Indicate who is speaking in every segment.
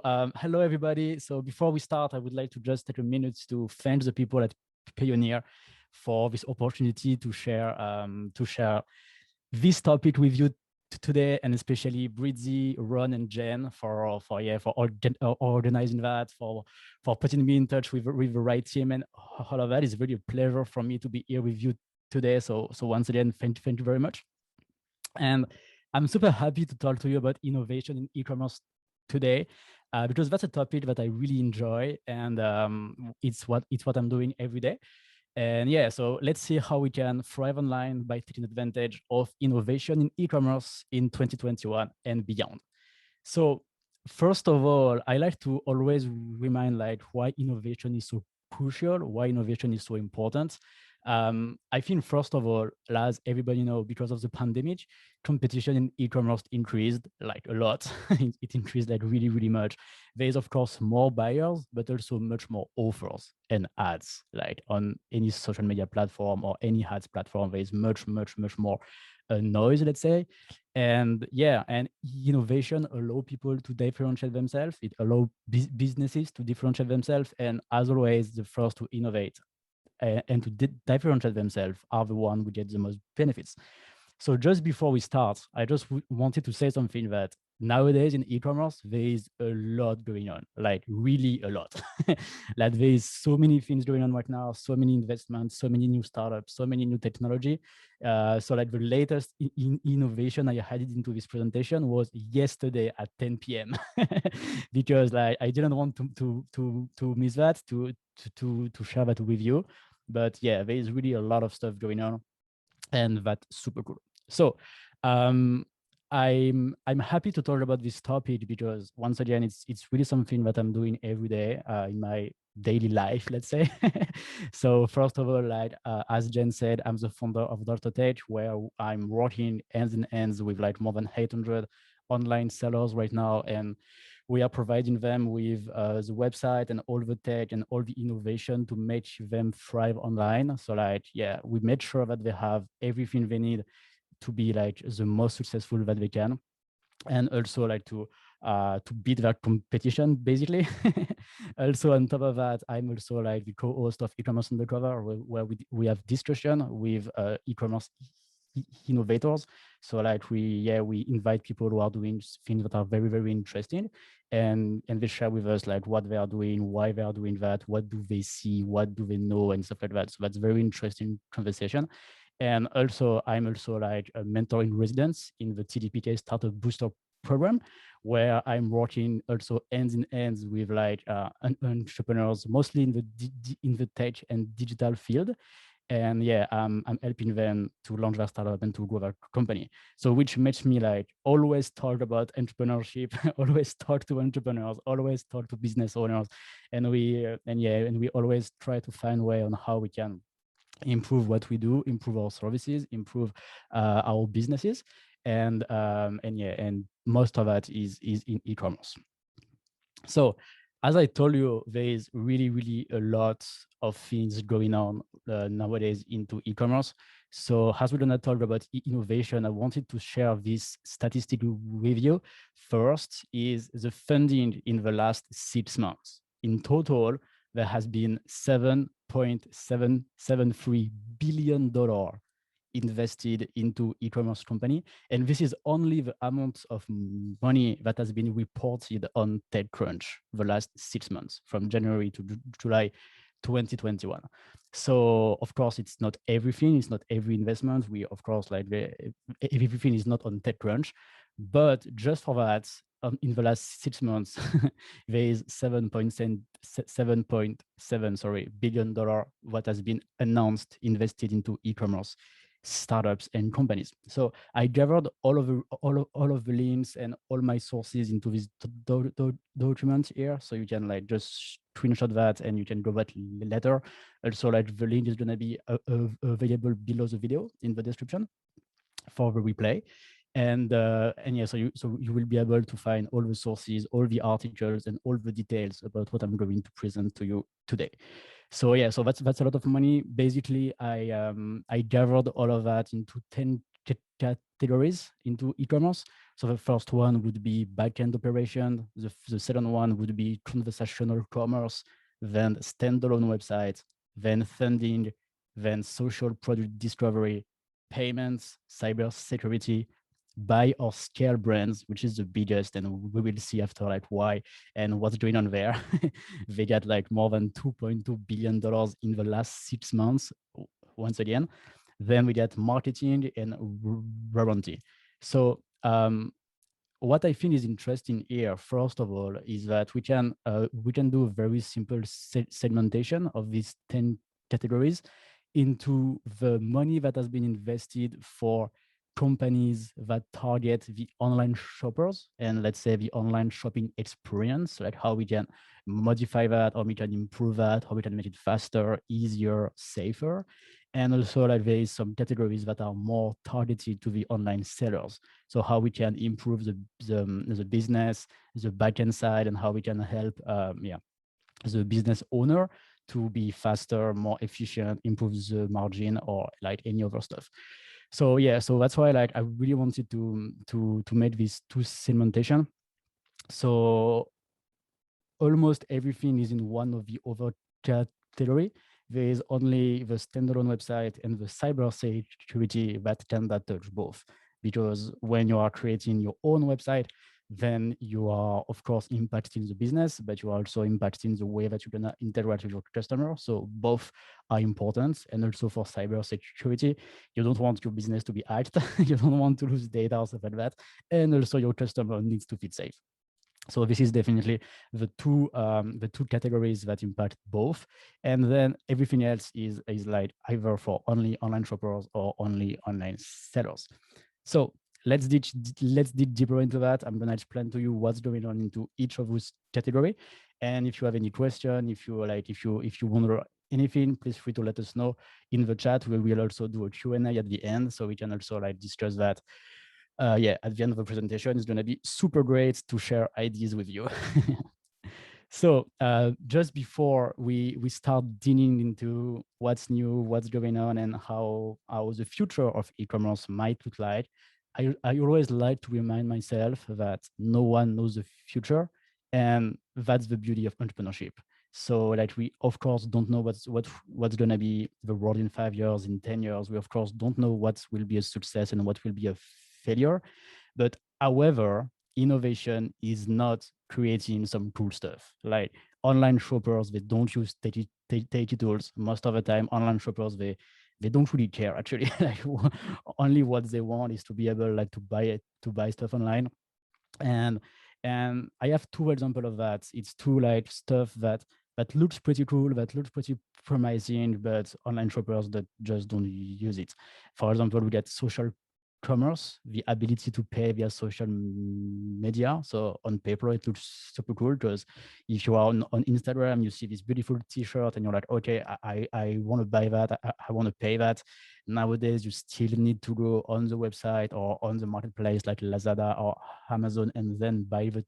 Speaker 1: Hello, everybody. So before we start, I would like to just take a minute to thank the people at Payoneer for this opportunity to share this topic with you today, and especially Bridzi, Ron, and Jen for organizing that, for putting me in touch with the right team, and all of that. It's really a pleasure for me to be here with you today. So once again, thank you very much. And I'm super happy to talk to you about innovation in e-commerce today, because that's a topic that I really enjoy, and it's what I'm doing every day. And yeah, so let's see how we can thrive online by taking advantage of innovation in e-commerce in 2021 and beyond. So first of all, I like to always remind why innovation is so crucial, why innovation is so important. I think first of all, as everybody know, because of the pandemic, competition in e-commerce increased a lot. It increased really, really much. There's of course more buyers, but also much more offers and ads. Like on any social media platform or any ads platform, there is much, much, much more noise, let's say. And yeah, and innovation allow people to differentiate themselves. It allow businesses to differentiate themselves. And as always, the first to innovate and to differentiate themselves are the one who get the most benefits. So just before we start, I just wanted to say something that nowadays in e-commerce, there is a lot going on, like really a lot. Like there is so many things going on right now, so many investments, so many new startups, so many new technology. So like the latest innovation I added into this presentation was yesterday at 10 p.m. because like I didn't want to miss that, to share that with you. But yeah, there is really a lot of stuff going on, and that's super cool. So I'm happy to talk about this topic because once again, it's really something that I'm doing every day in my daily life, let's say. So first of all, as Jen said, I'm the founder of Tech, where I'm working hands in hands with more than 800 online sellers right now, and we are providing them with the website and all the tech and all the innovation to make them thrive online. So yeah, we made sure that they have everything they need to be the most successful that they can, and also to beat their competition, basically. Also, on top of that, I'm also the co-host of eCommerce Undercover, where we have discussion with e-commerce innovators. So we invite people who are doing things that are very, very interesting, and they share with us what they are doing, why they are doing that, what do they see, what do they know, and stuff like that. So that's very interesting conversation. And also, I'm also a mentor in residence in the TDPK Startup Booster program, where I'm working also hands in hands with entrepreneurs, mostly in the tech and digital field. And yeah, I'm helping them to launch their startup and to grow their company. So which makes me always talk about entrepreneurship, always talk to entrepreneurs, always talk to business owners, and we always try to find a way on how we can improve what we do, improve our services, improve our businesses, and most of that is in e-commerce. So as I told you, there is really, really a lot of things going on nowadays into e-commerce. So as we're going to talk about innovation, I wanted to share this statistic with you. First is the funding in the last 6 months. In total, there has been $7.773 billion invested into e-commerce company. And this is only the amount of money that has been reported on TechCrunch the last 6 months, from January to July 2021. So of course, it's not everything, it's not every investment. We, of course, everything is not on TechCrunch, but just for that, in the last 6 months, there is $7.7 billion what has been announced, invested into e-commerce startups and companies. So I gathered all of the links and all my sources into this document here, so you can just screenshot that and you can go back later. Also, the link is going to be available below the video in the description for the replay. And yeah, so you will be able to find all the sources, all the articles, and all the details about what I'm going to present to you today. So yeah, so that's a lot of money. Basically, I gathered all of that into 10 categories into e-commerce. So the first one would be backend operation. The second one would be conversational commerce, then standalone websites, then funding, then social product discovery, payments, cybersecurity, buy or scale brands, which is the biggest, and we will see after like why and what's going on there. They got like more than $2.2 billion in the last 6 months, once again. Then we get marketing and warranty. So what I think is interesting here, first of all, is that we can do a very simple segmentation of these 10 categories into the money that has been invested for companies that target the online shoppers and let's say the online shopping experience, like how we can modify that, how we can improve that, how we can make it faster, easier, safer. And also like there is some categories that are more targeted to the online sellers. So how we can improve the business, the backend side, and how we can help the business owner to be faster, more efficient, improve the margin, or like any other stuff. So yeah, so that's why like I really wanted to make this two segmentation. So almost everything is in one of the other category. There is only the standalone website and the cyber security that cannot touch both. Because when you are creating your own website, then you are, of course, impacting the business, but you are also impacting the way that you're going to interact with your customer. So both are important. And also for cyber security, you don't want your business to be hacked. You don't want to lose data or stuff like that. And also your customer needs to feel safe. So this is definitely the two categories that impact both, and then everything else is like either for only online shoppers or only online sellers. So let's dig deeper into that. I'm gonna explain to you what's going on into each of those category, and if you have any question, if you wonder anything, please free to let us know in the chat. We will also do a Q&A at the end, so we can also like discuss that. At the end of the presentation, it's going to be super great to share ideas with you. So just before we start digging into what's new, what's going on, and how the future of e-commerce might look like, I always like to remind myself that no one knows the future, and that's the beauty of entrepreneurship. So like we of course don't know what's going to be the world in 5 years, in 10 years. We of course don't know what will be a success and what will be a failure. But however, innovation is not creating some cool stuff. Like online shoppers, they don't use techie tools. Most of the time, online shoppers, they don't really care actually. Like only what they want is to be able like to buy stuff online. And I have two examples of that. It's two like stuff that looks pretty cool, that looks pretty promising, but online shoppers that just don't use it. For example, we get social commerce, the ability to pay via social media. So on paper, it looks super cool because if you are on Instagram, you see this beautiful t-shirt and you're like, okay, I want to buy that. I want to pay that. Nowadays, you still need to go on the website or on the marketplace like Lazada or Amazon and then buy the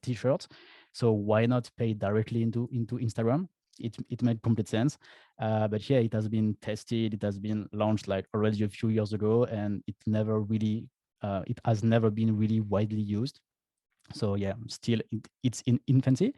Speaker 1: t-shirt. So why not pay directly into Instagram? It made complete sense. But yeah, it has been tested. It has been launched like already a few years ago, and it has never been really widely used. So yeah, still it's in infancy.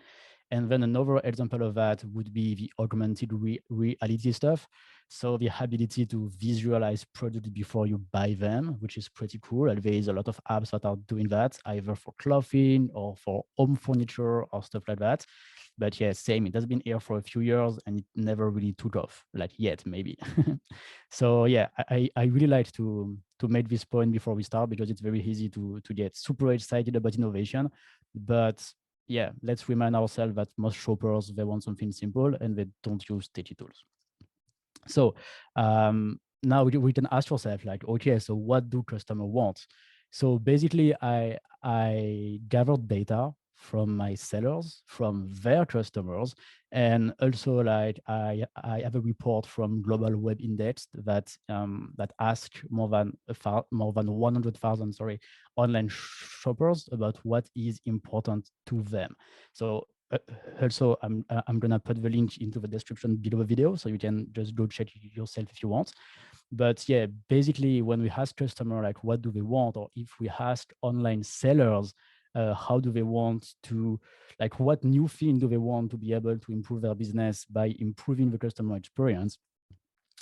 Speaker 1: And then another example of that would be the augmented reality stuff. So the ability to visualize products before you buy them, which is pretty cool. And there is a lot of apps that are doing that, either for clothing or for home furniture or stuff like that. But yeah, same. It has been here for a few years and it never really took off, like yet, maybe. So yeah, I really like to make this point before we start because it's very easy to get super excited about innovation. But yeah, let's remind ourselves that most shoppers, they want something simple and they don't use techie tools. So now we can ask yourself like, okay, so what do customers want? So basically I gathered data from my sellers, from their customers, and also like I have a report from Global Web Index that asked more than 100,000 online shoppers about what is important to them. So also, I'm gonna put the link into the description below the video, so you can just go check yourself if you want. But yeah, basically when we ask customer like what do they want, or if we ask online sellers how do they want to, like what new thing do they want to be able to improve their business by improving the customer experience,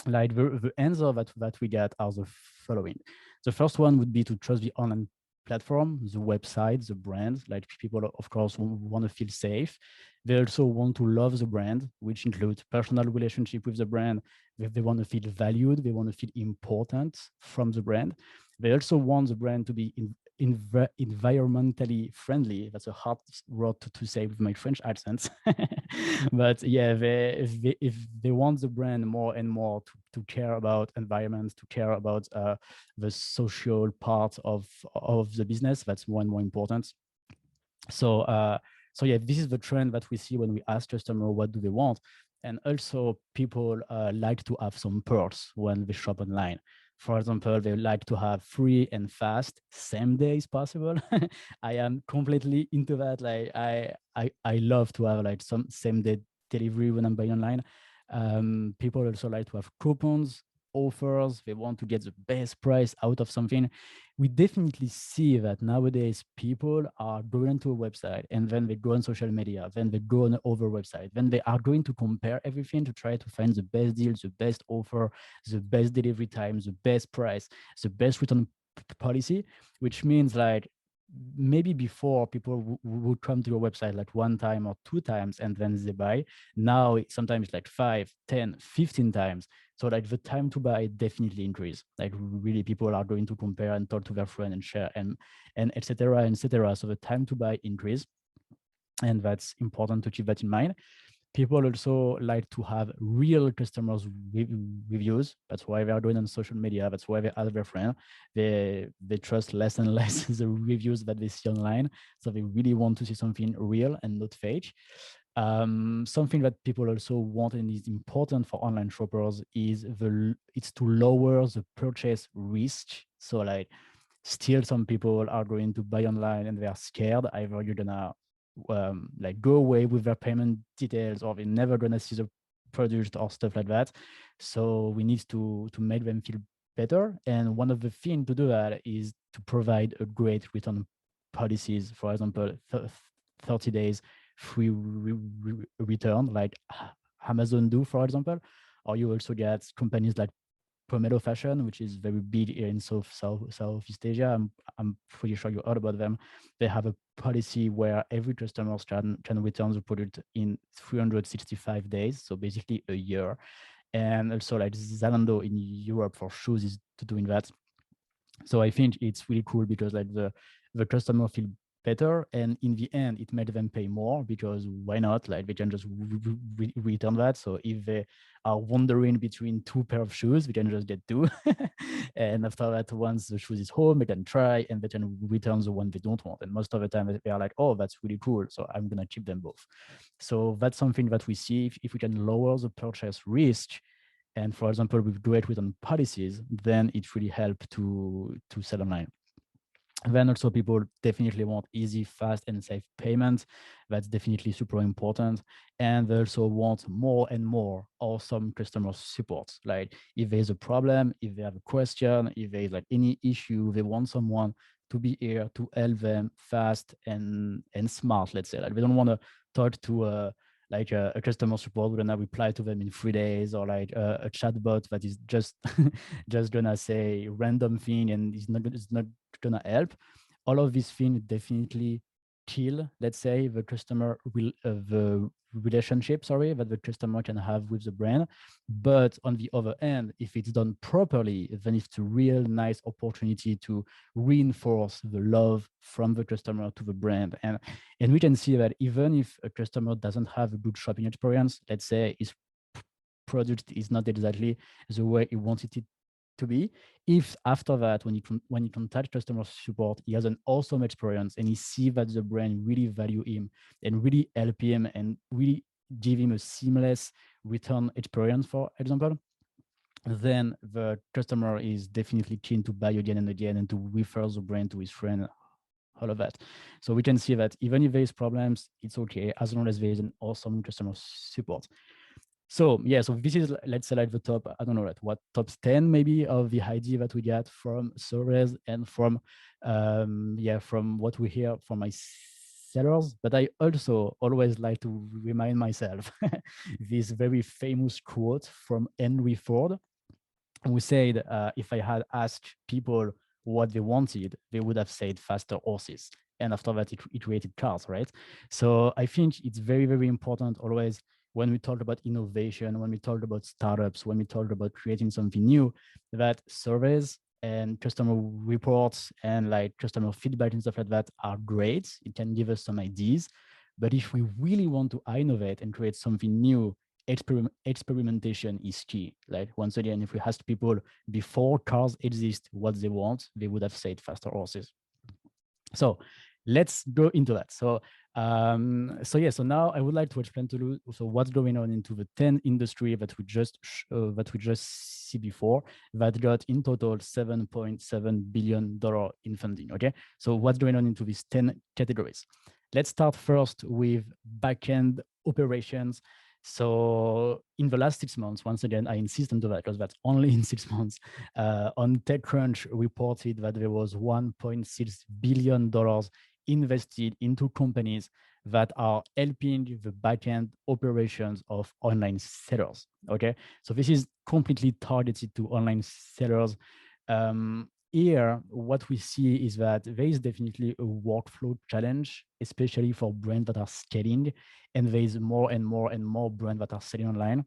Speaker 1: like the answer that we get are the following. The first one would be to trust the online platform, the website, the brand. Like people, of course, want to feel safe. They also want to love the brand, which includes personal relationship with the brand. They want to feel valued. They want to feel important from the brand. They also want the brand to be environmentally friendly. That's a hard word to say with my French accent. But yeah, if they want the brand more and more to care about environment, to care about the social part of the business, that's more and more important. So yeah, this is the trend that we see when we ask customer what do they want. And also people like to have some perks when they shop online. For example, they like to have free and fast same day is possible. I am completely into that. Like I love to have like some same day delivery when I'm buying online. People also like to have coupons, offers. They want to get the best price out of something. We definitely see that nowadays people are going to a website and then they go on social media, then they go on another website, then they are going to compare everything to try to find the best deal, the best offer, the best delivery time, the best price, the best return policy, which means like maybe before people would come to your website like one time or two times and then they buy. Now sometimes like 5, 10, 15 times. So like the time to buy definitely increase. Like really people are going to compare and talk to their friend and share and et cetera, et cetera. So the time to buy increase. And that's important to keep that in mind. People also like to have real customers reviews. That's why they are doing on social media. That's why they ask their friend. They trust less and less the reviews that they see online. So they really want to see something real and not fake. Something that people also want and is important for online shoppers is it's to lower the purchase risk. So like still some people are going to buy online and they are scared either you're gonna like go away with their payment details or they're never gonna see the product or stuff like that. So we need to make them feel better. And one of the things to do that is to provide a great return policies. For example, 30 days free return, like Amazon do, for example. Or you also get companies like Pomelo Fashion, which is very big here in Southeast Asia. I'm pretty sure you heard about them. They have a policy where every customer can return the product in 365 days, so basically a year. And also like Zalando in Europe for shoes is doing that. So I think it's really cool because like the customer feel better, and in the end it made them pay more because why not? Like they can just return that. So if they are wandering between two pair of shoes, we can just get two. And after that, once the shoes is home, they can try and they can return the one they don't want. And most of the time they are like, oh, that's really cool, so I'm gonna keep them both. So that's something that we see. If we can lower the purchase risk, and for example, with great return policies, then it really helps to sell online. Then also people definitely want easy, fast, and safe payments. That's definitely super important. And they also want more and more awesome customer support. Like if there's a problem, if they have a question, if there's like any issue, they want someone to be here to help them fast and smart, let's say. Like they don't want to talk to like a customer support, we're gonna reply to them in 3 days, or like a chatbot that is just just gonna say random thing and it's not gonna help. All of these things definitely kill, let's say, the customer will the relationship, sorry, that the customer can have with the brand. But on the other end, if it's done properly, then it's a real nice opportunity to reinforce the love from the customer to the brand. And we can see that even if a customer doesn't have a good shopping experience, let's say his product is not exactly the way he wanted it to be, if after that, when he contacts customer support, he has an awesome experience and he sees that the brand really value him and really help him and really give him a seamless return experience, for example, then the customer is definitely keen to buy again and again and to refer the brand to his friend, all of that. So we can see that even if there is problems, it's okay as long as there is an awesome customer support. So yeah, so this is, let's say, like the top, I don't know, like what, top 10 maybe of the idea that we get from surveys and from from what we hear from my sellers. But I also always like to remind myself this very famous quote from Henry Ford, who said, if I had asked people what they wanted, they would have said faster horses. And after that, it created cars, right? So I think it's very, very important always, when we talk about innovation, when we talk about startups, when we talk about creating something new, that surveys and customer reports and like customer feedback and stuff like that are great. It can give us some ideas. But if we really want to innovate and create something new, experimentation is key. Like, once again, if we asked people before cars exist what they want, they would have said faster horses. So let's go into that. So so now I would like to explain to you so what's going on into the 10 industry that we just see before, that got in total $7.7 billion in funding. Okay, so what's going on into these 10 categories? Let's start first with backend operations. So in the last 6 months, once again, I insist on that because that's only in 6 months, on TechCrunch reported that there was $1.6 billion invested into companies that are helping the backend operations of online sellers. Okay, so this is completely targeted to online sellers. Here, what we see is that there is definitely a workflow challenge, especially for brands that are scaling, and there is more and more and more brands that are selling online.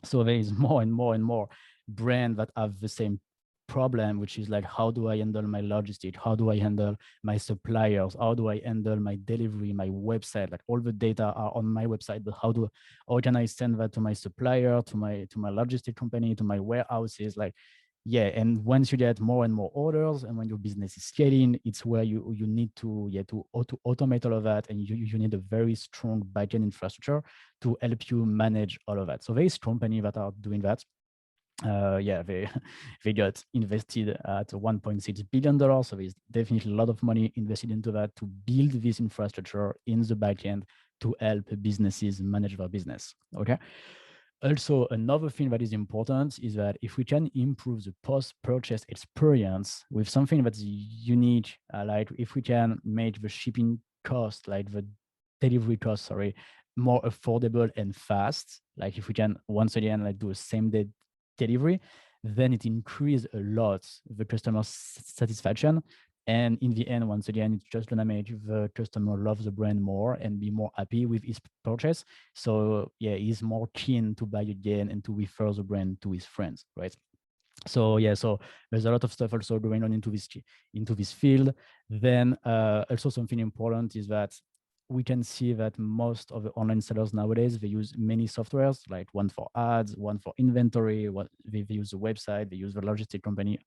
Speaker 1: So there is more and more and more brands that have the same problem, which is like, how do I handle my logistics? How do I handle my suppliers? How do I handle my delivery, my website? Like, all the data are on my website, but how can I send that to my supplier, to my logistic company, to my warehouses? Like, yeah, and once you get more and more orders, and when your business is scaling, it's where you need to automate all of that, and you need a very strong backend infrastructure to help you manage all of that. So there is companies that are doing that. They got invested at $1.6 billion. So there's definitely a lot of money invested into that to build this infrastructure in the backend to help businesses manage their business. Okay. Also, another thing that is important is that if we can improve the post-purchase experience with something that's unique, like if we can make the shipping cost, like the delivery cost, sorry, more affordable and fast, like if we can once again like do a same-day delivery, then it increases a lot the customer satisfaction. And in the end, once again, it's just gonna make the customer love the brand more and be more happy with his purchase. So yeah, he's more keen to buy again and to refer the brand to his friends, right? So yeah, so there's a lot of stuff also going on into this field. Then also something important is that we can see that most of the online sellers nowadays, they use many softwares, like one for ads, one for inventory, they use the website, they use the logistic company,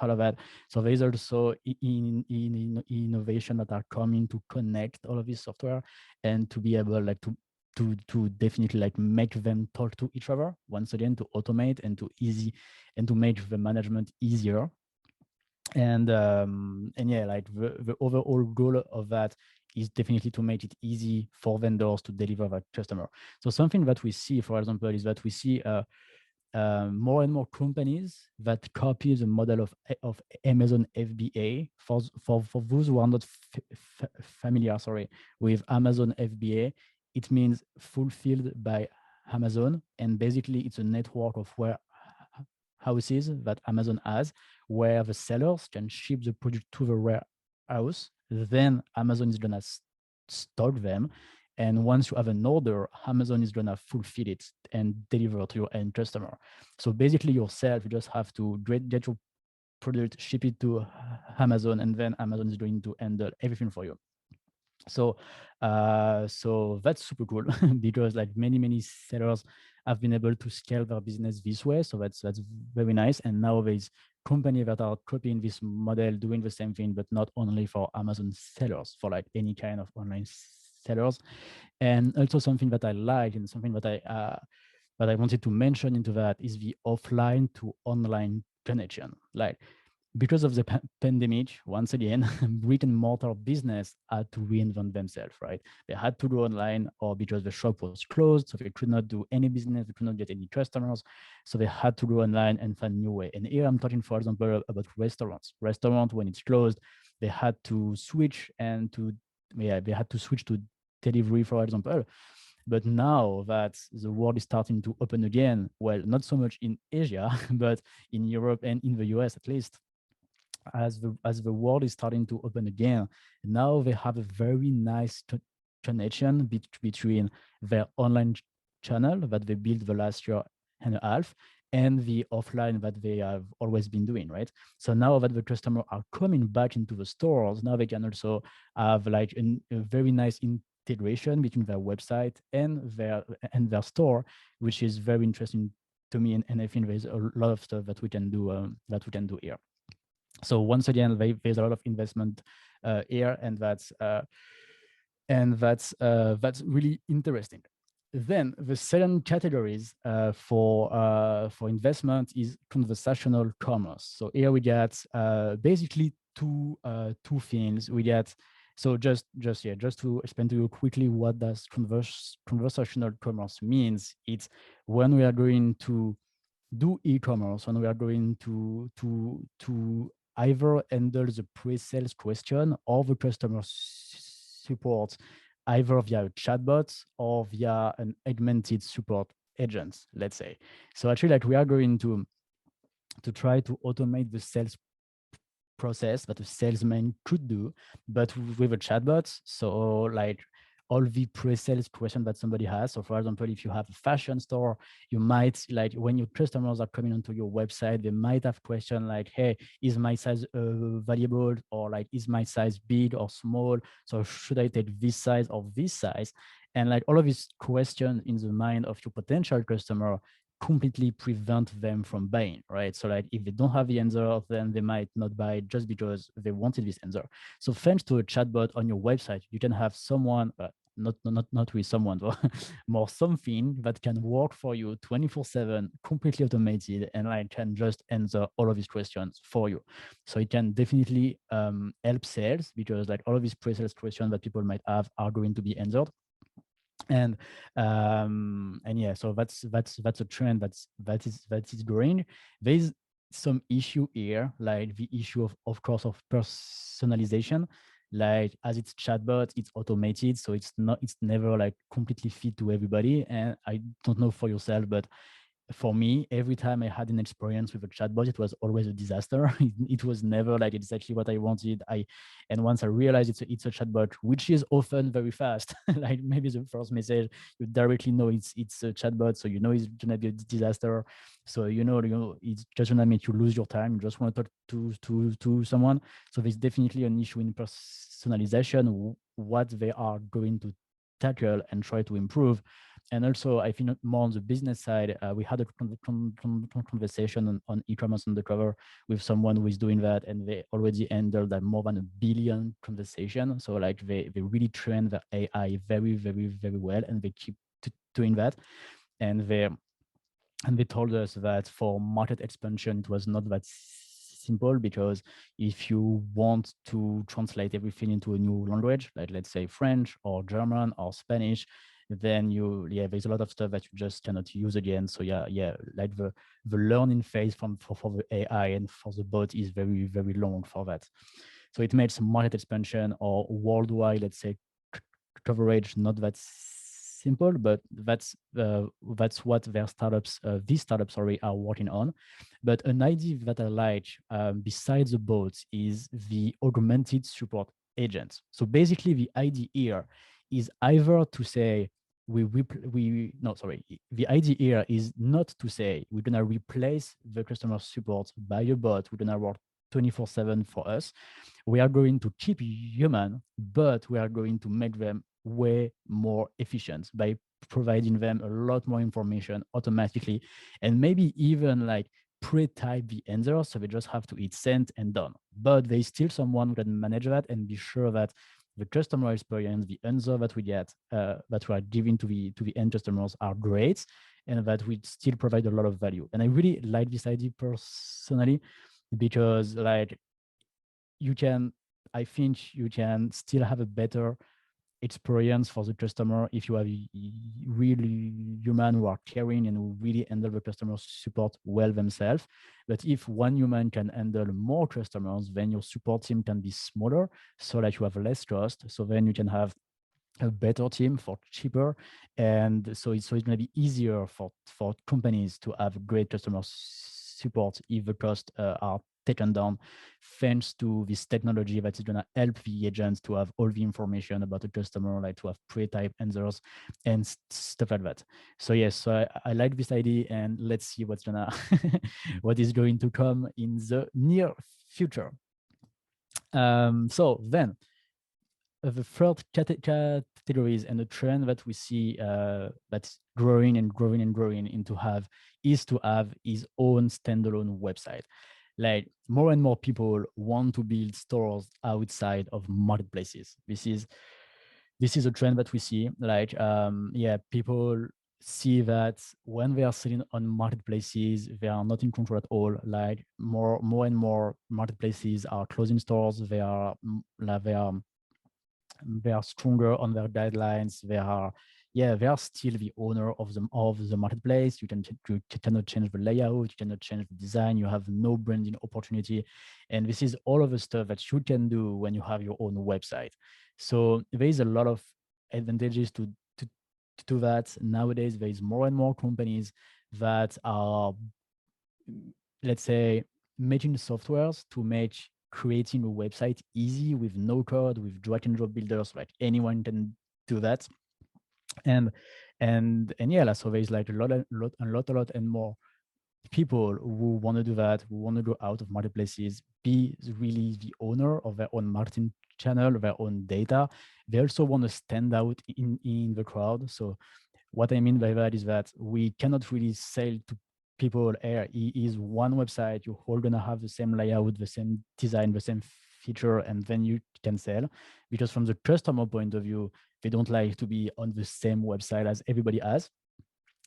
Speaker 1: all of that. So there's also innovation that are coming to connect all of this software and to be able like to definitely like make them talk to each other, once again, to automate and to make the management easier. And yeah, like the overall goal of that is definitely to make it easy for vendors to deliver that customer. So something that we see, for example, is that we see more and more companies that copy the model of Amazon FBA. For those who are not familiar, sorry, with Amazon FBA, it means fulfilled by Amazon, and basically it's a network of warehouses that Amazon has, where the sellers can ship the product to the warehouse. Then Amazon is gonna stock them, and once you have an order, Amazon is gonna fulfill it and deliver to your end customer. So basically yourself, you just have to get your product, ship it to Amazon, and then Amazon is going to handle everything for you. So so that's super cool because like many sellers have been able to scale their business this way. So that's very nice. And now there's companies that are copying this model, doing the same thing, but not only for Amazon sellers, for like any kind of online sellers. And also something that I like, and something that I wanted to mention into that, is the offline to online connection. Like, because of the pandemic, once again, brick and mortar business had to reinvent themselves, right? They had to go online, or because the shop was closed, so they could not do any business, they could not get any customers. So they had to go online and find a new way. And here I'm talking, for example, about restaurants. Restaurant, when it's closed, they had to switch they had to switch to delivery, for example. But now that the world is starting to open again, well, not so much in Asia, but in Europe and in the US at least, as the world is starting to open again, now they have a very nice connection between their online channel that they built the last year and a half and the offline that they have always been doing, right? So now that the customer are coming back into the stores, now they can also have like a very nice integration between their website and their store, which is very interesting to me. And I think there's a lot of stuff that we can do here. So once again, there's a lot of investment here, and that's really interesting. Then the second categories for investment is conversational commerce. So here we get basically two things. We get, so just to explain to you quickly what does conversational commerce means. It's when we are going to do e-commerce, when we are going to either handle the pre-sales question or the customer support, either via a chatbot or via an augmented support agent, let's say. So actually, like, we are going to try to automate the sales process that a salesman could do, but with a chatbot. So like all the pre-sales question that somebody has. So for example, if you have a fashion store, you might, like, when your customers are coming onto your website, they might have questions like, hey, is my size valuable? Or like, is my size big or small? So should I take this size or this size? And like all of these questions in the mind of your potential customer completely prevent them from buying, right? So like if they don't have the answer, then they might not buy just because they wanted this answer. So thanks to a chatbot on your website, you can have someone, not with someone, but more something that can work for you 24/7, completely automated, and like can just answer all of these questions for you. So it can definitely help sales, because like all of these pre-sales questions that people might have are going to be answered. And yeah, so that's a trend that is growing. There's some issue here, like the issue of course of personalization. Like, as it's chatbot, it's automated, so it's never like completely fit to everybody. And I don't know for yourself, but for me, every time I had an experience with a chatbot, it was always a disaster. It was never like exactly what I wanted. And once I realized it's a chatbot, which is often very fast, like maybe the first message, you directly know it's a chatbot, so you know it's gonna be a disaster. So you know it's just gonna make you lose your time. You just want to talk to someone. So there's definitely an issue in personalization, what they are going to tackle and try to improve. And also, I think more on the business side, we had a conversation on e-commerce undercover with someone who is doing that, and they already handled more than 1 billion conversations. So like they really train the AI very, very, very well, and they keep doing that. And they told us that for market expansion, it was not that simple, because if you want to translate everything into a new language, like let's say French or German or Spanish, then there's a lot of stuff that you just cannot use again. So like the learning phase for the AI and for the bot is very, very long for that. So it makes market expansion or worldwide, let's say, coverage not that simple, but that's what these startups are working on. But an idea that I like, besides the bots, is the augmented support agents. So basically, the idea here is either to say the idea here is not to say we're gonna replace the customer support by a bot. We're gonna work 24/7 for us. We are going to keep human, but we are going to make them way more efficient by providing them a lot more information automatically, and maybe even like pre-type the answer, so they just have to hit send and done. But there's still someone who can manage that and be sure that the customer experience, the answer that we get, that we are giving to the end customers are great, and that we still provide a lot of value. And I really like this idea personally, because like I think you can still have a better experience for the customer if you have really human who are caring and who really handle the customer support well themselves. But if one human can handle more customers, then your support team can be smaller, so that you have less cost. So then you can have a better team for cheaper, and so it's going to be easier for companies to have great customer support if the costs are taken down, thanks to this technology that is going to help the agents to have all the information about the customer, like to have pre-type answers and stuff like that. So yes, so I like this idea, and let's see what is going to come in the near future. So then the third categories and the trend that we see that's growing and growing and growing is to have his own standalone website. Like more and more people want to build stores outside of marketplaces. This is a trend that we see. Like people see that when they are selling on marketplaces, they are not in control at all. Like more and more marketplaces are closing stores. They are stronger on their guidelines. They are still the owner of the marketplace. You cannot change the layout, you cannot change the design, you have no branding opportunity. And this is all of the stuff that you can do when you have your own website. So there is a lot of advantages to do that. Nowadays, there is more and more companies that are, let's say, making softwares to make creating a website easy with no code, with drag and drop builders. Like anyone can do that. And yeah, so there's like a lot and more people who want to do that, who want to go out of marketplaces, be really the owner of their own marketing channel, their own data. They also want to stand out in the crowd. So what I mean by that is that we cannot really sell to people, is one website, you're all gonna have the same layout, the same design, the same feature, and then you can sell. Because from the customer point of view, they don't like to be on the same website as everybody has.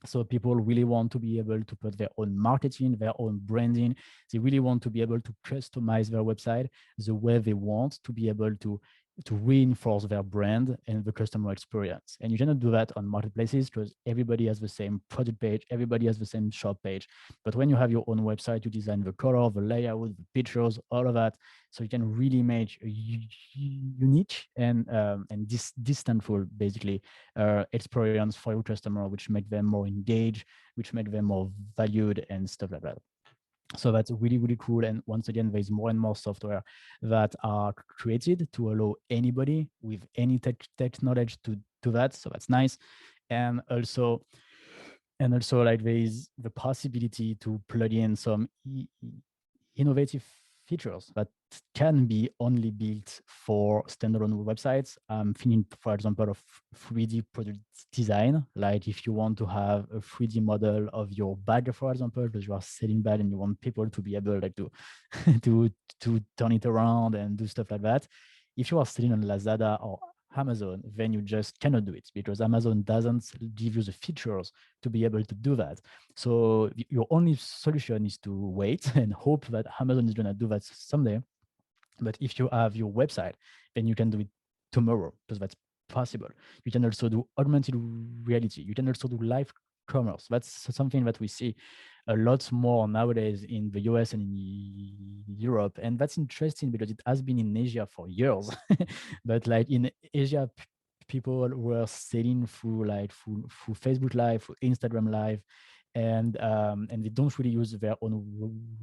Speaker 1: So people really want to be able to put their own marketing, their own branding. They really want to be able to customize their website the way they want, to be able to reinforce their brand and the customer experience. And you cannot do that on marketplaces because everybody has the same product page, everybody has the same shop page. But when you have your own website, you design the color, the layout, the pictures, all of that, so you can really make a unique and distantful, basically, experience for your customer, which make them more engaged, which make them more valued and stuff like that. So that's really, really cool. And once again, there's more and more software that are created to allow anybody with any tech knowledge to do that. So that's nice. And also like there's the possibility to plug in some innovative features that can be only built for standalone websites. I'm thinking, for example, of 3D product design. Like if you want to have a 3D model of your bag, for example, because you are selling bag and you want people to be able like to to turn it around and do stuff like that. If you are selling on Lazada or Amazon, then you just cannot do it because Amazon doesn't give you the features to be able to do that. So your only solution is to wait and hope that Amazon is going to do that someday. But if you have your website, then you can do it tomorrow because that's possible. You can also do augmented reality. You can also do live commerce. That's something that we see a lot more nowadays in the US and in Europe. And that's interesting because it has been in Asia for years. But like in Asia, people were selling through Facebook Live, through Instagram Live, and they don't really use their own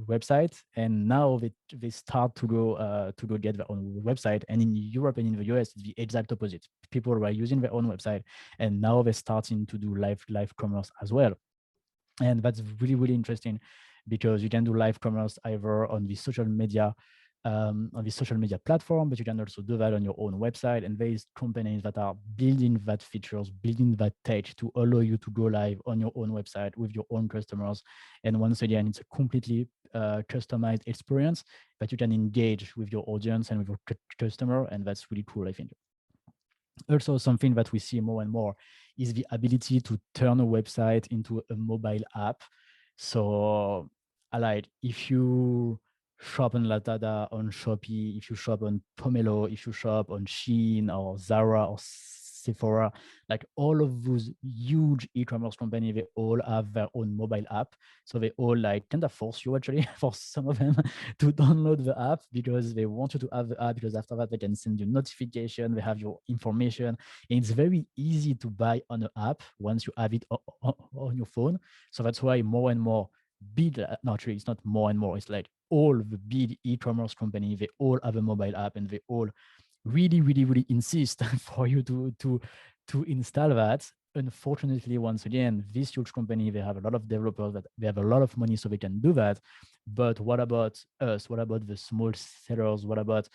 Speaker 1: website. And now they start to go get their own website. And in Europe and in the US, it's the exact opposite. People were using their own website, and now they're starting to do live commerce as well. And that's really, really interesting because you can do live commerce either on the social media platform, but you can also do that on your own website. And there's companies that are building that features, building that tech to allow you to go live on your own website with your own customers. And once again, it's a completely customized experience that you can engage with your audience and with your customer. And that's really cool, I think. Also, something that we see more and more is the ability to turn a website into a mobile app. So, like if you shop on Lazada, on Shopee, if you shop on Pomelo, if you shop on Shein or Zara or Sephora, like all of those huge e-commerce companies, they all have their own mobile app. So they all like kind of force you actually for some of them to download the app because they want you to have the app, because after that they can send you notification, they have your information. And it's very easy to buy on an app once you have it on your phone. So that's why more and more big, not really, it's not more and more, it's like all the big e-commerce company, they all have a mobile app, and they all really insist for you to install that. Unfortunately, once again, this huge company, they have a lot of developers, that they have a lot of money, so they can do that. But what about us? What about the small sellers? What about,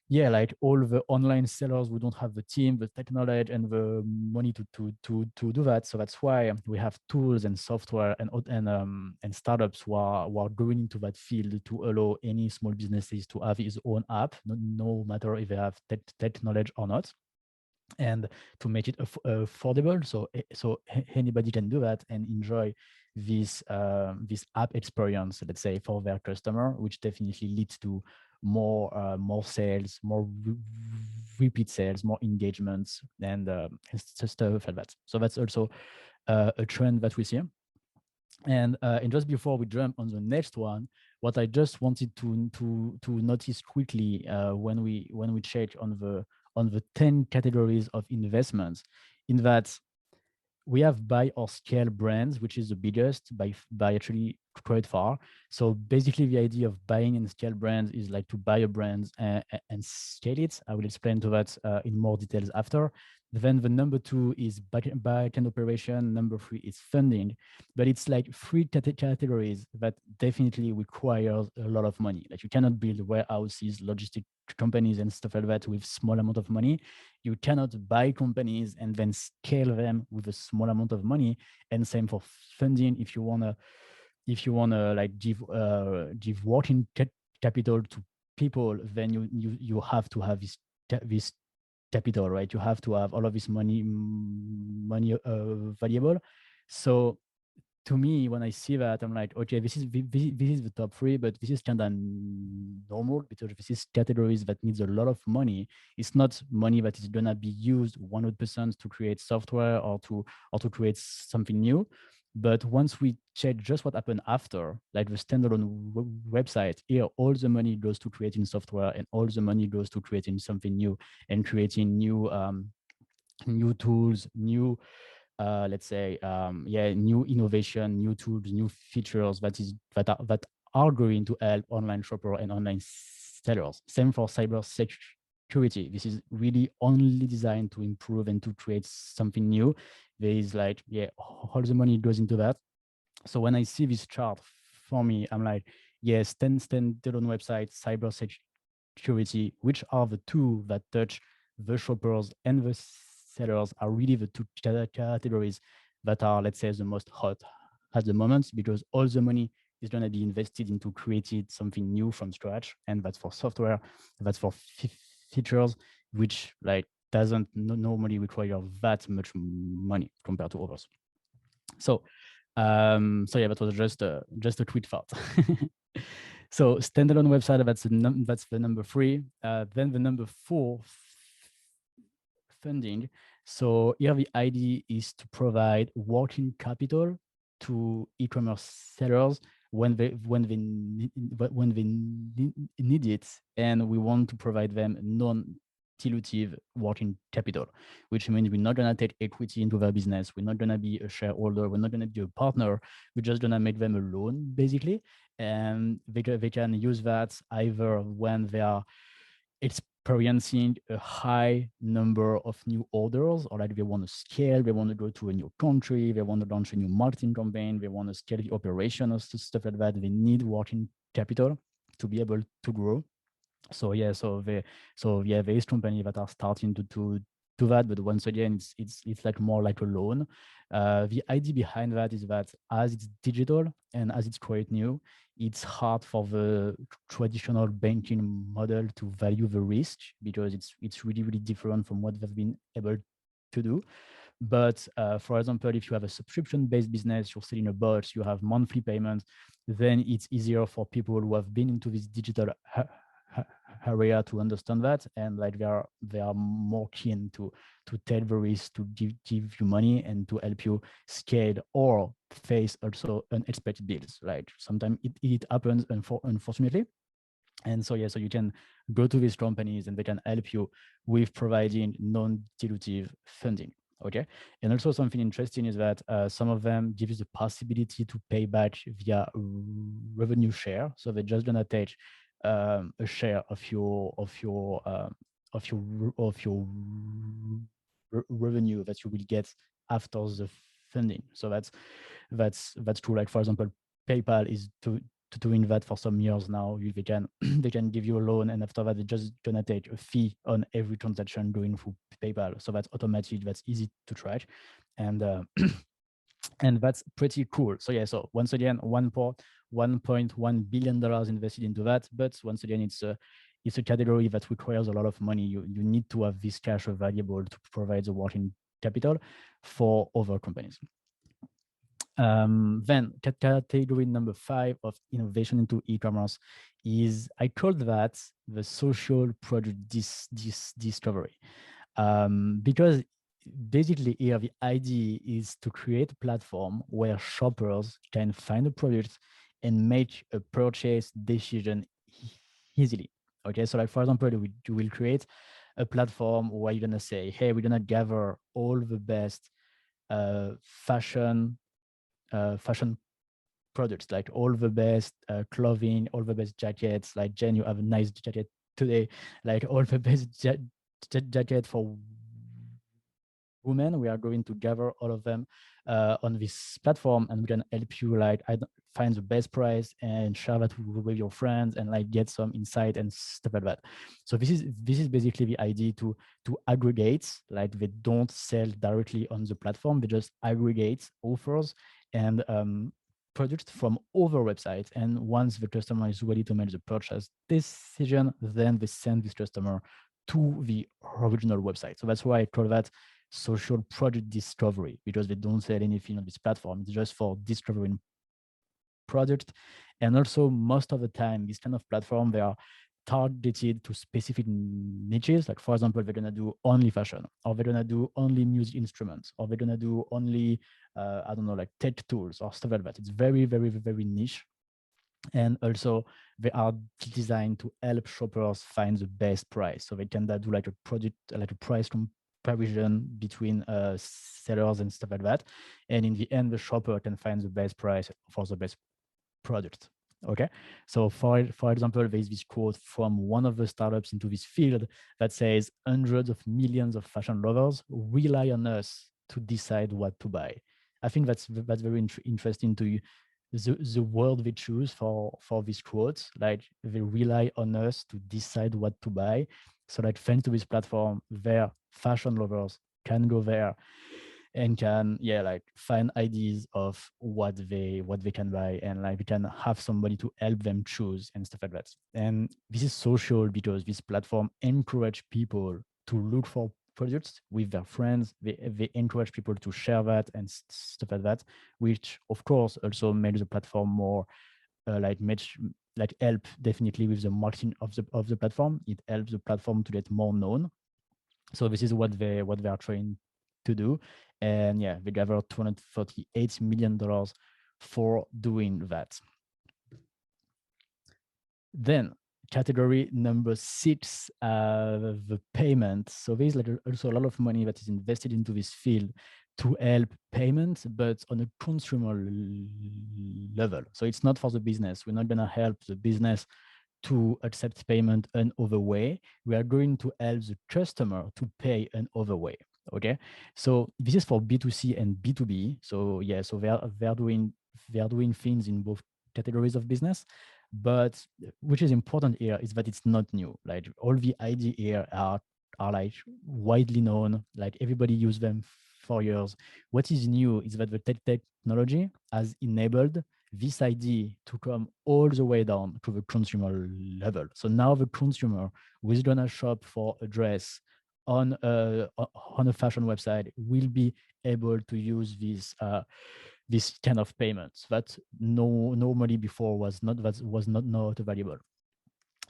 Speaker 1: yeah, like all the online sellers who don't have the team, the tech knowledge, and the money to do that? So that's why we have tools and software and startups who are going into that field to allow any small businesses to have his own app, no matter if they have tech knowledge or not, and to make it affordable, so anybody can do that and enjoy this app experience, let's say, for their customer, which definitely leads to more sales, more repeat sales, more engagements, and stuff like that. So that's also a trend that we see. And just before we jump on the next one, what I just wanted to notice quickly when we check on the 10 categories of investments, in that we have buy or scale brands, which is the biggest by actually quite far. So basically, the idea of buying and scale brands is like to buy a brand and scale it. I will explain to that in more details after. Then the number 2 is back end operation. Number 3 is funding. But it's like 3 categories that definitely requires a lot of money. Like you cannot build warehouses, logistic companies and stuff like that with small amount of money. You cannot buy companies and then scale them with a small amount of money. And same for funding. If you wanna like give working capital to people, then you have to have this capital, right? You have to have all of this money valuable. So to me, when I see that, I'm like, okay, this is the top 3, but this is kind of normal, because this is categories that needs a lot of money. It's not money that is gonna be used 100% to create software or to create something new. But once we check just what happened after, like the standalone website, here all the money goes to creating software, and all the money goes to creating something new and creating new tools, new let's say, new innovation, new tools, new features that are going to help online shopper and online sellers. Same for cyber security. This is really only designed to improve and to create something new. There is like, all the money goes into that. So when I see this chart, for me, I'm like, yes, standalone website, cyber security, which are the two that touch the shoppers and the sellers, are really the 2 categories that are, let's say, the most hot at the moment, because all the money is going to be invested into creating something new from scratch. And that's for software, that's for features, which like doesn't normally require that much money compared to others. So yeah, that was just a quick thought. So standalone website, that's the number 3. Then the number 4, funding. So here the idea is to provide working capital to e-commerce sellers when they need it, and we want to provide them non-dilutive working capital, which means we're not going to take equity into their business. We're not going to be a shareholder. We're not going to be a partner. We're just going to make them a loan, basically. And they can use that either when they are experiencing a high number of new orders, or like they want to scale, they want to go to a new country, they want to launch a new marketing campaign, they want to scale the operation or stuff like that. They need working capital to be able to grow. So there is companies that are starting to do that, but once again, it's like more like a loan. The idea behind that is that as it's digital and as it's quite new, it's hard for the traditional banking model to value the risk, because it's really different from what they've been able to do. But for example, if you have a subscription-based business, you're selling a bot, you have monthly payments, then it's easier for people who have been into this digital area to understand that, and like they are more keen to tell the risk, to give you money and to help you scale or face also unexpected bills. Like sometimes it happens unfortunately. And so, yeah, so you can go to these companies and they can help you with providing non-dilutive funding. Okay. And also something interesting is that some of them give you the possibility to pay back via revenue share. So they're just gonna take a share of your revenue that you will get after the funding. So that's true. Like for example, PayPal is doing that for some years now. They can they can give you a loan, and after that, they're just gonna take a fee on every transaction going through PayPal. So that's automated. That's easy to track, and and that's pretty cool. So yeah. So once again, $1.1 billion invested into that. But once again, it's a category that requires a lot of money. You need to have this cash available to provide the working capital for other companies. Then category number 5 of innovation into e-commerce is, I called that the social product discovery, because basically here the idea is to create a platform where shoppers can find a product and make a purchase decision easily. Okay, so like for example, you will create a platform where you're gonna say, hey, we're gonna gather all the best fashion products, like all the best clothing, all the best jackets. Like Jen, you have a nice jacket today. Like all the best jacket for women. We are going to gather all of them on this platform, and we can help you like find the best price and share that with your friends and like get some insight and stuff like that. So this is basically the idea to aggregate. Like they don't sell directly on the platform, they just aggregate offers and products from other websites. And once the customer is ready to make the purchase decision, then they send this customer to the original website. So that's why I call that social product discovery, because they don't sell anything on this platform. It's just for discovering product. And also most of the time, this kind of platform, they are targeted to specific niches. Like for example, they're gonna do only fashion, or they're gonna do only music instruments, or they're gonna do only I don't know, like tech tools or stuff like that. It's very, very, very niche. And also they are designed to help shoppers find the best price. So they can do like a product, like a price comparison between sellers and stuff like that. And in the end, the shopper can find the best price for the best product. Okay, so for example, there's this quote from one of the startups into this field that says, hundreds of millions of fashion lovers rely on us to decide what to buy. I think that's very interesting to the word they choose for these quotes. Like they rely on us to decide what to buy. So like thanks to this platform, their fashion lovers can go there and can like find ideas of what they can buy, and like we can have somebody to help them choose and stuff like that. And this is social because this platform encourage people to look for products with their friends. They encourage people to share that and stuff like that, which of course also makes the platform more help definitely with the marketing of the platform. It helps the platform to get more known. So this is what they are trying to do. And they gathered $238 million for doing that. Then category number 6, the payment. So there's like also a lot of money that is invested into this field to help payments, but on a consumer level. So it's not for the business. We're not going to help the business to accept payment another way. We are going to help the customer to pay another way. Okay, so this is for B2C and B2B. So so they are doing things in both categories of business. But which is important here is that it's not new. Like all the idea here are like widely known. Like everybody used them for years. What is new is that the technology has enabled this idea to come all the way down to the consumer level. So now the consumer who is gonna shop for a dress on a fashion website will be able to use this kind of payments that normally before was not available.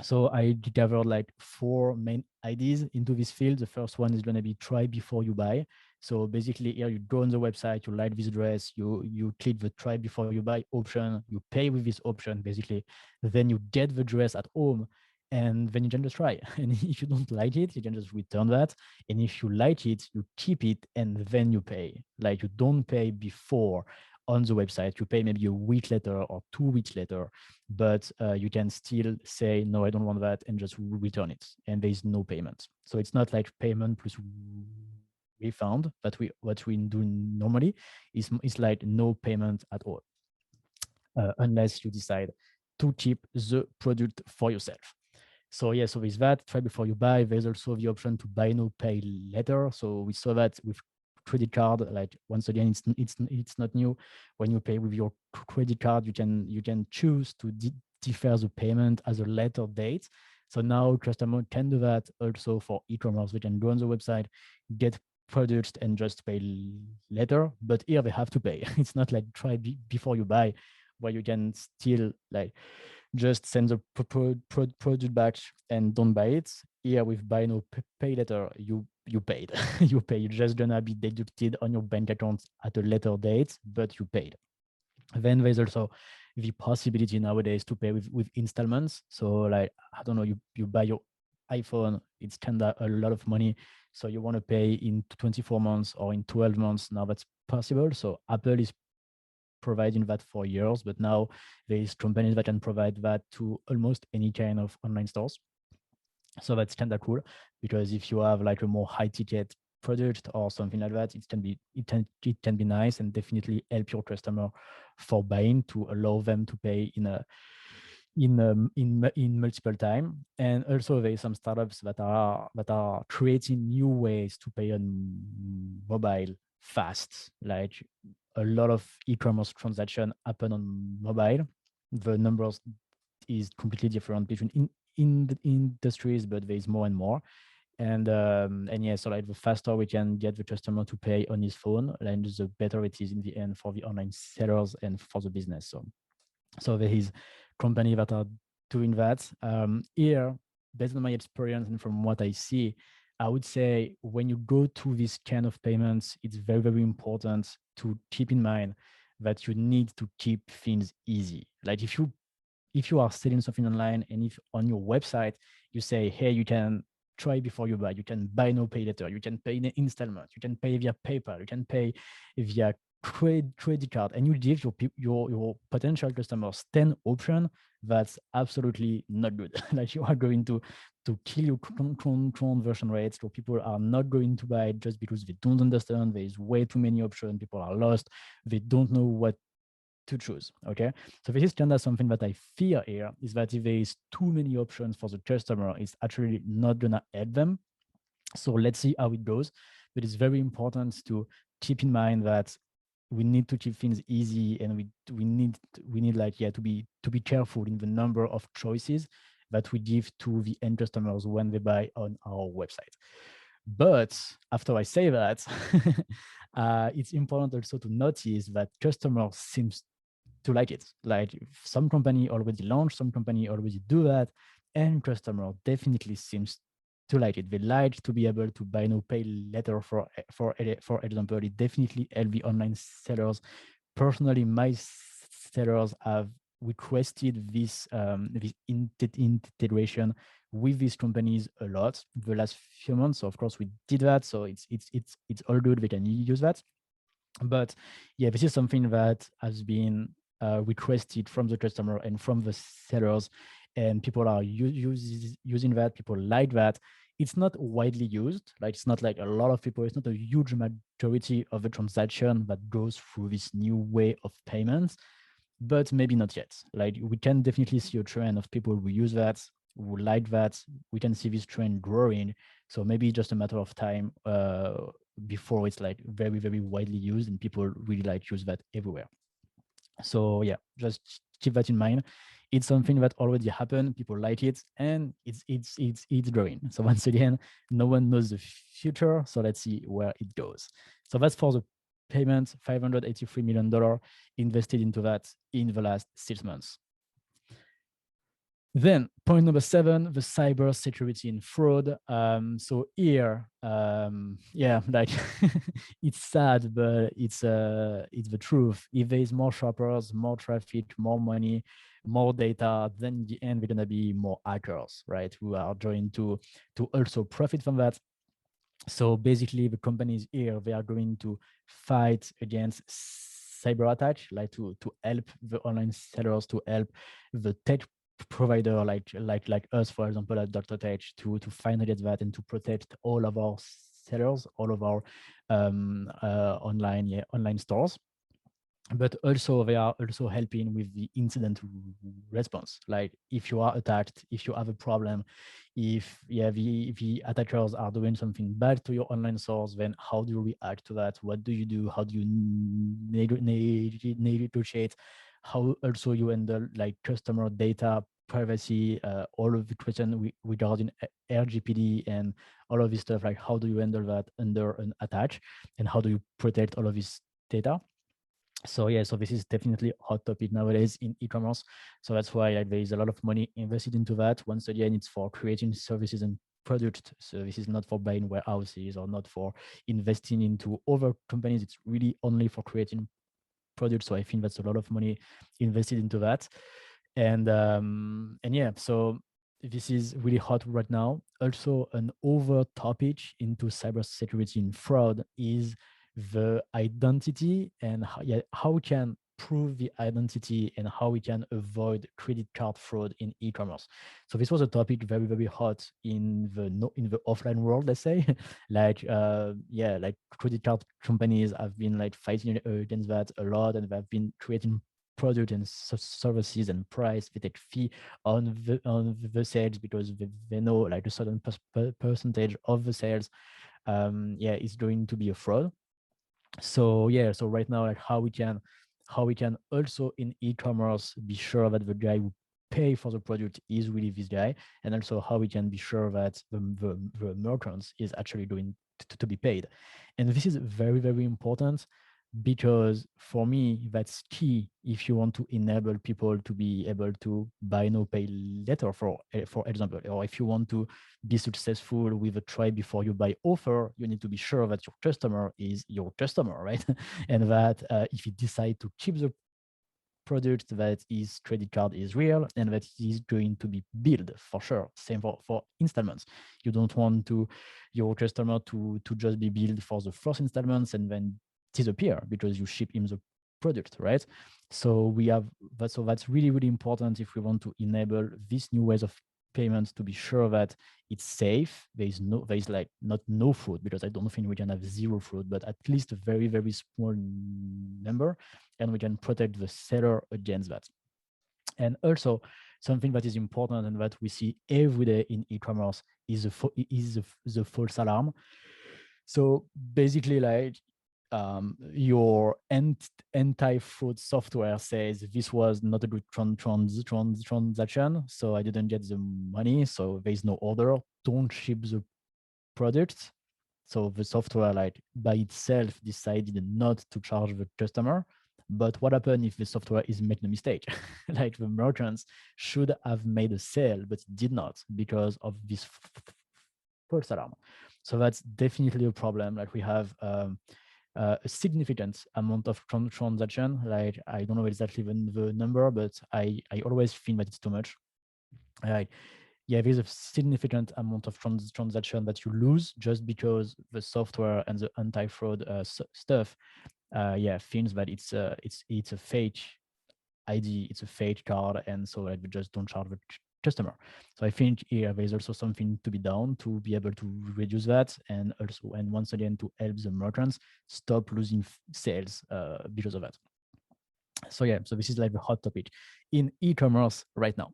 Speaker 1: So I discovered like 4 main ideas into this field. The first one is going to be try before you buy. So basically here you go on the website, you like this dress, you click the try before you buy option, you pay with this option basically, then you get the dress at home, and then you can just try. And if you don't like it, you can just return that. And if you like it, you keep it and then you pay. Like you don't pay before on the website, you pay maybe a week later or 2 weeks later, but you can still say, no, I don't want that, and just return it. And there is no payment. So it's not like payment plus refund that what we do normally is like no payment at all, unless you decide to keep the product for yourself. So yeah, so with that, try before you buy. There's also the option to buy now, pay later. So we saw that with credit card. Like once again, it's not new. When you pay with your credit card, you can choose to defer the payment as a later date. So now customer can do that also for e-commerce. We can go on the website, get products, and just pay later. But here they have to pay. It's not like try before you buy, where you can still like just send the product back and don't buy it. Here with buy now, pay later, you paid. You pay. You're just gonna be deducted on your bank account at a later date, but you paid. Then there's also the possibility nowadays to pay with installments. So like, I don't know, you buy your iPhone, it's kind of a lot of money. So you want to pay in 24 months or in 12 months. Now that's possible. So Apple is providing that for years, but now there is companies that can provide that to almost any kind of online stores. So that's kind of cool, because if you have like a more high ticket product or something like that, it can be nice and definitely help your customer for buying, to allow them to pay in multiple time. And also there is some startups that are creating new ways to pay on mobile fast. Like a lot of e-commerce transaction happen on mobile. The numbers is completely different between in the industries, but there is more and more. And yeah, so like the faster we can get the customer to pay on his phone, and the better it is in the end for the online sellers and for the business. So there is company that are doing that. Here, based on my experience and from what I see, I would say when you go to this kind of payments, it's very, very important to keep in mind that you need to keep things easy. Like if you are selling something online, and if on your website you say, hey, you can try before you buy, you can buy now, pay later, you can pay in installment, you can pay via PayPal, you can pay via credit card, and you give your potential customers 10 options, that's absolutely not good. Like you are going to kill your conversion rates. So people are not going to buy it just because they don't understand. There is way too many options. People are lost. They don't know what to choose. Okay, so this is kind of something that I fear here, is that if there is too many options for the customer, it's actually not gonna help them. So let's see how it goes. But it's very important to keep in mind that we need to keep things easy, and we need like, yeah, to be careful in the number of choices that we give to the end customers when they buy on our website. But after I say that, it's important also to notice that customers seems to like it. Like some company already launched, some company already do that, and customer definitely seems to like it. They like to be able to buy now, pay later. For example, it definitely help the online sellers. Personally, my sellers have requested this integration with these companies a lot the last few months. So of course we did that. So it's all good. They can use that. But yeah, this is something that has been requested from the customer and from the sellers, and people are using that. People like that. It's not widely used. Like it's not like a lot of people. It's not a huge majority of the transaction that goes through this new way of payments, but maybe not yet. Like we can definitely see a trend of people who use that, who like that. We can see this trend growing. So maybe just a matter of time before it's like very, very widely used and people really like use that everywhere. So yeah, just keep that in mind. It's something that already happened. People like it, and it's growing. So once again, no one knows the future. So let's see where it goes. So that's for the payment, $583 million invested into that in the last 6 months. Then point number 7, the cyber security and fraud. So here, yeah, like it's sad, but it's the truth. If there is more shoppers, more traffic, more money, more data, then in the end, we're gonna be more hackers, right? Who are going to also profit from that. So basically, the companies here, they are going to fight against cyber attack, like to help the online sellers, to help the tech provider like us, for example, at Dr. Tech, to find against that and to protect all of our sellers, all of our online stores. But also they are also helping with the incident response. Like if you are attacked, if you have a problem, if the attackers are doing something bad to your online stores, then how do you react to that? What do you do? How do you negotiate? How also you handle like customer data privacy, all of the question regarding RGPD and all of this stuff, like how do you handle that under an attack, and how do you protect all of this data? So yeah, so this is definitely a hot topic nowadays in e-commerce. So that's why like, there is a lot of money invested into that. Once again, it's for creating services and products. So this is not for buying warehouses or not for investing into other companies. It's really only for creating products. So I think that's a lot of money invested into that. And yeah, so this is really hot right now. Also, an over topic into cybersecurity and fraud is the identity and how we can prove the identity and how we can avoid credit card fraud in e-commerce. So this was a topic very, very hot in the offline world, let's say. Like like credit card companies have been like fighting against that a lot, and they've been creating product and services and price. They take fee on the sales because they know like a certain percentage of the sales is going to be a fraud. So yeah, so right now, like how we can also in e-commerce be sure that the guy who pay for the product is really this guy, and also how we can be sure that the merchants is actually going to be paid. And this is very, very important, because for me that's key if you want to enable people to be able to buy now pay later, for example. Or if you want to be successful with a try before you buy offer, you need to be sure that your customer is your customer, right? And that if he decide to keep the product, that his credit card is real and that he's going to be billed for sure. Same for installments. You don't want your customer to just be billed for the first installments and then disappear because you ship him the product, right? So we have that. So that's really, really important if we want to enable these new ways of payments, to be sure that it's safe. There is like not no fraud, because I don't think we can have zero fraud, but at least a very, very small number, and we can protect the seller against that. And also something that is important and that we see every day in e-commerce is the false alarm. So basically, like your anti-fraud software says this was not a good transaction, so I didn't get the money, so there's no order, don't ship the product. So the software, like by itself, decided not to charge the customer. But what happened if the software is making a mistake? Like the merchants should have made a sale, but did not because of this false alarm. So that's definitely a problem. Like we have a significant amount of transaction. Like I don't know exactly the number, but I always think that it's too much. Like yeah, there's a significant amount of transaction that you lose just because the software and the anti-fraud stuff, thinks that it's a fake ID, it's a fake card, and so like we just don't charge the customer. So I think here there's also something to be done to be able to reduce that, and also, and once again, to help the merchants stop losing sales because of that. So yeah, so this is like the hot topic in e-commerce right now.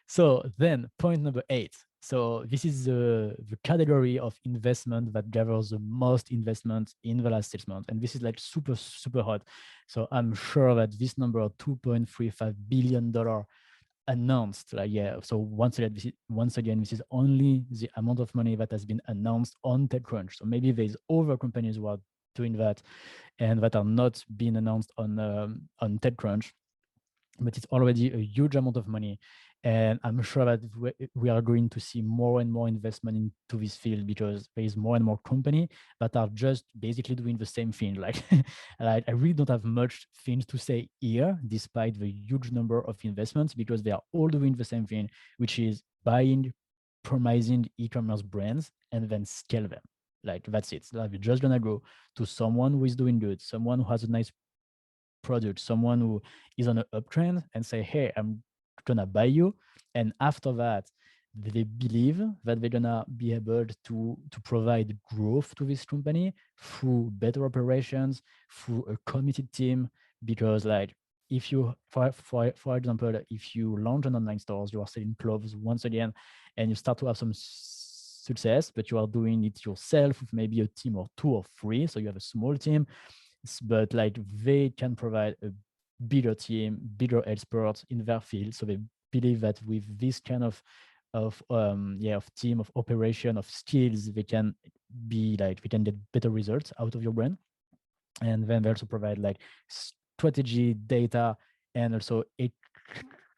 Speaker 1: So then point number 8, So this is the category of investment that gathers the most investment in the last 6 months. And this is like super, super hot. So I'm sure that this number of $2.35 billion announced, like, yeah. So once again, this is only the amount of money that has been announced on TechCrunch. So maybe there's other companies who are doing that and that are not being announced on TechCrunch, but it's already a huge amount of money. And I'm sure that we are going to see more and more investment into this field because there is more and more companies that are just basically doing the same thing. Like, like I really don't have much things to say here, despite the huge number of investments, because they are all doing the same thing, which is buying promising e-commerce brands and then scale them. Like that's it. Like, you're just gonna go to someone who is doing good, someone who has a nice product, someone who is on an uptrend, and say, hey, I'm gonna buy you. And after that, they believe that they're gonna be able to provide growth to this company through better operations, through a committed team. Because like, if you, for example, if you launch an online stores, you are selling clothes once again, and you start to have some success, but you are doing it yourself with maybe a team of 2 or 3, so you have a small team, but like they can provide a bigger team, bigger experts in their field. So they believe that with this kind of team, of operation, of skills, they can be like, we can get better results out of your brand. And then they also provide like strategy, data, and also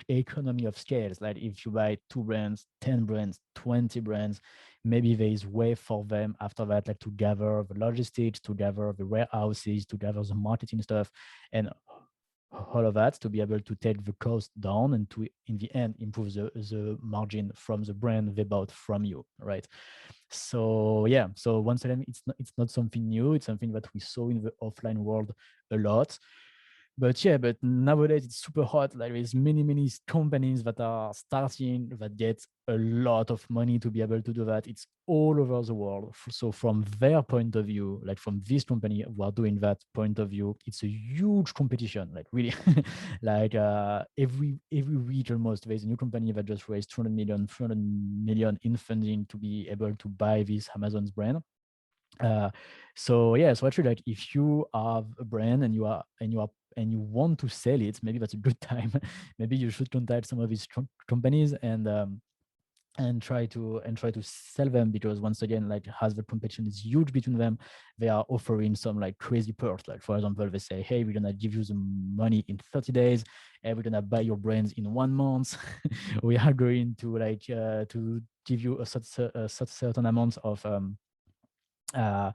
Speaker 1: economy of scales. Like if you buy 2 brands, 10 brands, 20 brands, maybe there is way for them after that, like to gather the logistics, to gather the warehouses, to gather the marketing stuff, and all of that, to be able to take the cost down and to, in the end, improve the margin from the brand they bought from you, right? So yeah, so once again, it's not something new. It's something that we saw in the offline world a lot. But yeah, but nowadays it's super hot. Like there's many companies that are starting, that get a lot of money to be able to do that. It's all over the world. So from their point of view, like from this company who are doing that point of view, it's a huge competition. Like really, like every week almost, there's a new company that just raised 300 million in funding to be able to buy this Amazon's brand. So yeah, so actually, like if you have a brand and you want to sell it, maybe that's a good time. Maybe you should contact some of these companies and try to sell them, because once again, like as the competition is huge between them, they are offering some like crazy perks. Like for example, they say, hey, we're gonna give you the money in 30 days, and we're gonna buy your brands in 1 month. We are going to like to give you a certain amount of a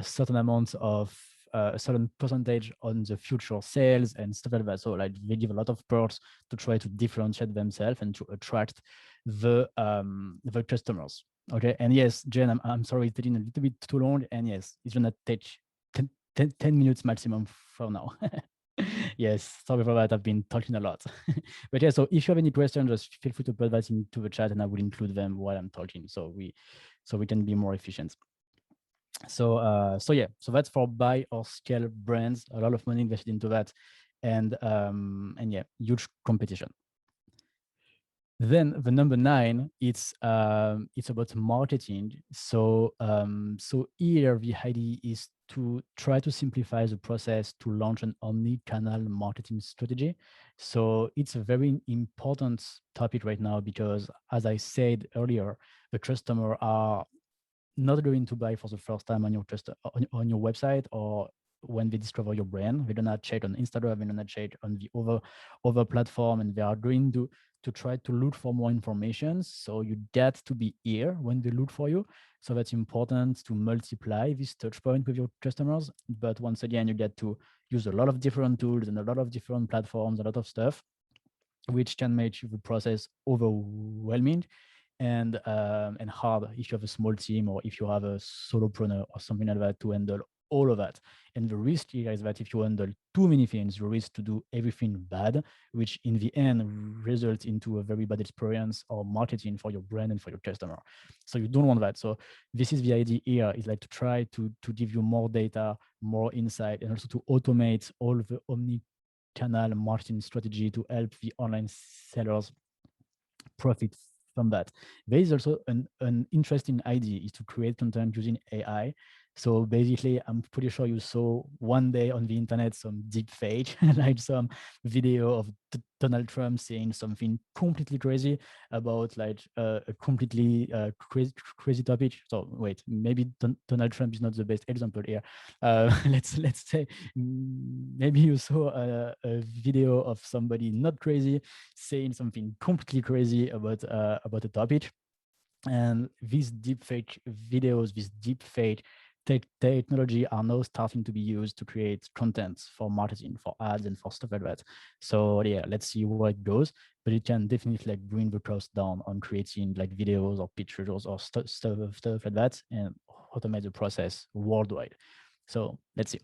Speaker 1: certain amount of a certain percentage on the future sales and stuff like that. So like they give a lot of perks to try to differentiate themselves and to attract the customers. Okay, and yes, Jen, I'm sorry, it's taking a little bit too long, and yes, it's gonna take 10 minutes maximum for now. Yes, sorry for that. I've been talking a lot. But yeah, so if you have any questions, just feel free to put that into the chat and I will include them while I'm talking, so we can be more efficient. So yeah, so that's for buy or scale brands. A lot of money invested into that, and yeah, huge competition. Then the number 9, it's about marketing. So here the idea is to try to simplify the process to launch an omni-channel marketing strategy. So it's a very important topic right now because, as I said earlier, the customer are not going to buy for the first time on your on your website, or when they discover your brand. They're gonna check on Instagram, they're gonna check on the other platform, and they are going to try to look for more information. So you get to be here when they look for you. So that's important to multiply this touch point with your customers. But once again, you get to use a lot of different tools and a lot of different platforms, a lot of stuff, which can make the process overwhelming and hard if you have a small team, or if you have a solopreneur or something like that, to handle all of that. And the risk here is that if you handle too many things, you risk to do everything bad, which in the end results into a very bad experience or marketing for your brand and for your customer. So you don't want that. So this is the idea here, is like to try to give you more data, more insight, and also to automate all the omni-channel marketing strategy to help the online sellers profit from that. There is also an interesting idea is to create content using AI. So basically, I'm pretty sure you saw one day on the internet some deep fake, like some video of Donald Trump saying something completely crazy about like a completely crazy topic. So wait, maybe Donald Trump is not the best example here. Let's say maybe you saw a video of somebody not crazy saying something completely crazy about a topic. And these deepfake videos, these deepfake technology are now starting to be used to create content for marketing, for ads, and for stuff like that. So yeah, let's see where it goes. But it can definitely like bring the cost down on creating like videos or pictures or stuff like that, and automate the process worldwide. So let's see.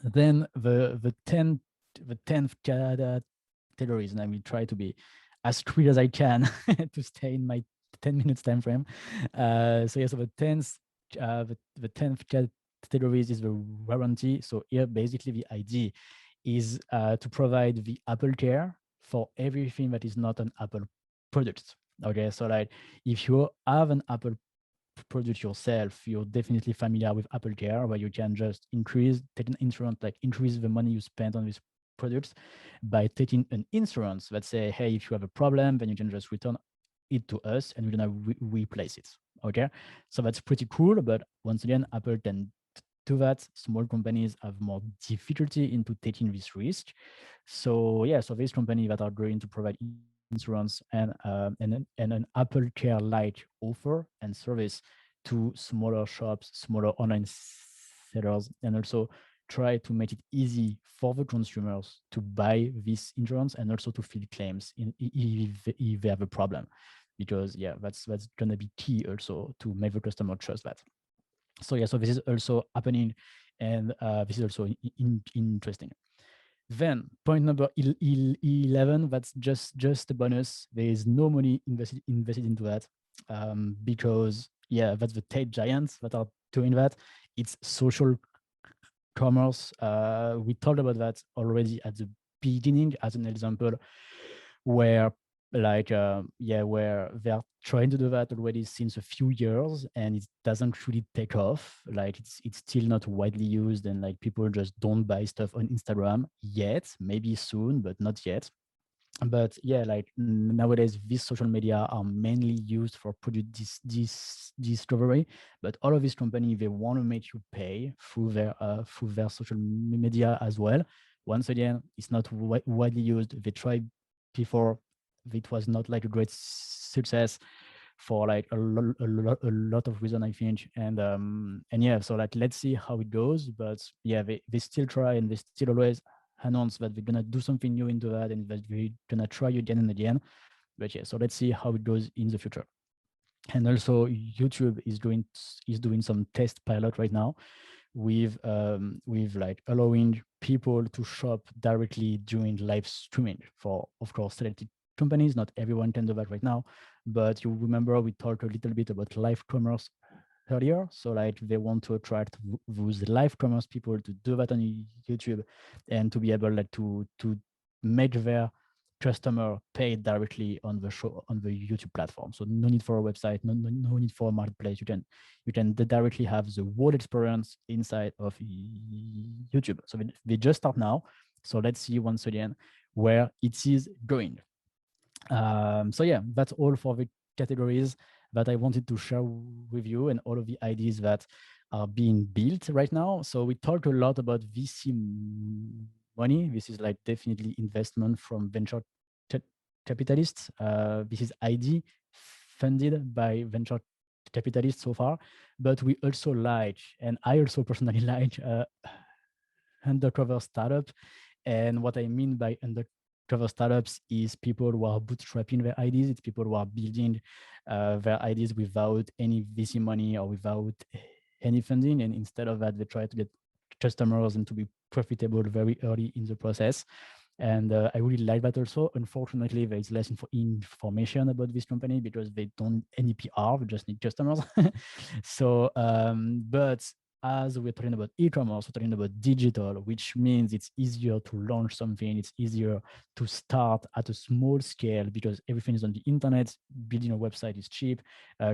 Speaker 1: Then the 10th categories, and I will try to be as quick as I can to stay in my 10 minutes time frame. So yeah, so the 10th categories is the warranty. So here, basically, the idea is to provide the Apple Care for everything that is not an Apple product. Okay, so like if you have an Apple product yourself, you're definitely familiar with Apple Care, where you can just take an insurance, like increase the money you spend on these products by taking an insurance that say, hey, if you have a problem, then you can just return it to us and we're gonna replace it. Okay, so that's pretty cool. But once again, Apple can do that. Small companies have more difficulty into taking this risk. So yeah, so these companies that are going to provide insurance and an Apple Care like offer and service to smaller shops, smaller online sellers, and also try to make it easy for the consumers to buy this insurance and also to fill claims if they have a problem. Because yeah, that's gonna be key also to make the customer trust that. So yeah, so this is also happening, and this is also interesting. Then point number 11, that's just a bonus. There is no money invested into that, because yeah, that's the tech giants that are doing that. It's social commerce. We talked about that already at the beginning as an example, where like where they're trying to do that already since a few years, and it doesn't really take off. Like it's still not widely used, and like people just don't buy stuff on Instagram yet. Maybe soon, but not yet. But yeah, like nowadays these social media are mainly used for product this discovery, but all of these companies, they want to make you pay through their social media as well. Once again, it's not widely used. They tried before, it was not like a great success for like a lot of reason, I think. And yeah, so like let's see how it goes. But yeah, they still try, and they still always announce that they're gonna do something new into that, and that we're gonna try again and again. But yeah, so let's see how it goes in the future. And also YouTube is doing some test pilot right now with like allowing people to shop directly during live streaming for, of course, selected companies. Not everyone can do that right now, but you remember we talked a little bit about live commerce earlier. So like they want to attract those live commerce people to do that on YouTube, and to be able like to make their customer pay directly on the YouTube platform. So no need for a website, no need for a marketplace. You can directly have the whole experience inside of YouTube. So they just start now. So let's see once again where it is going. So yeah, that's all for the categories that I wanted to share with you, and all of the ideas that are being built right now. So we talked a lot about VC money. This is like definitely investment from venture capitalists. This is ID funded by venture capitalists so far, but we also like, and I also personally like, undercover startup. And what I mean by undercover startups is people who are bootstrapping their ideas. It's people who are building their ideas without any VC money or without any funding. And instead of that, they try to get customers and to be profitable very early in the process. And I really like that also. Unfortunately, there is less information about this company because they don't any PR, they just need customers. So, but as we're talking about e-commerce, we're talking about digital, which means it's easier to launch something. It's easier to start at a small scale because everything is on the internet. Building a website is cheap.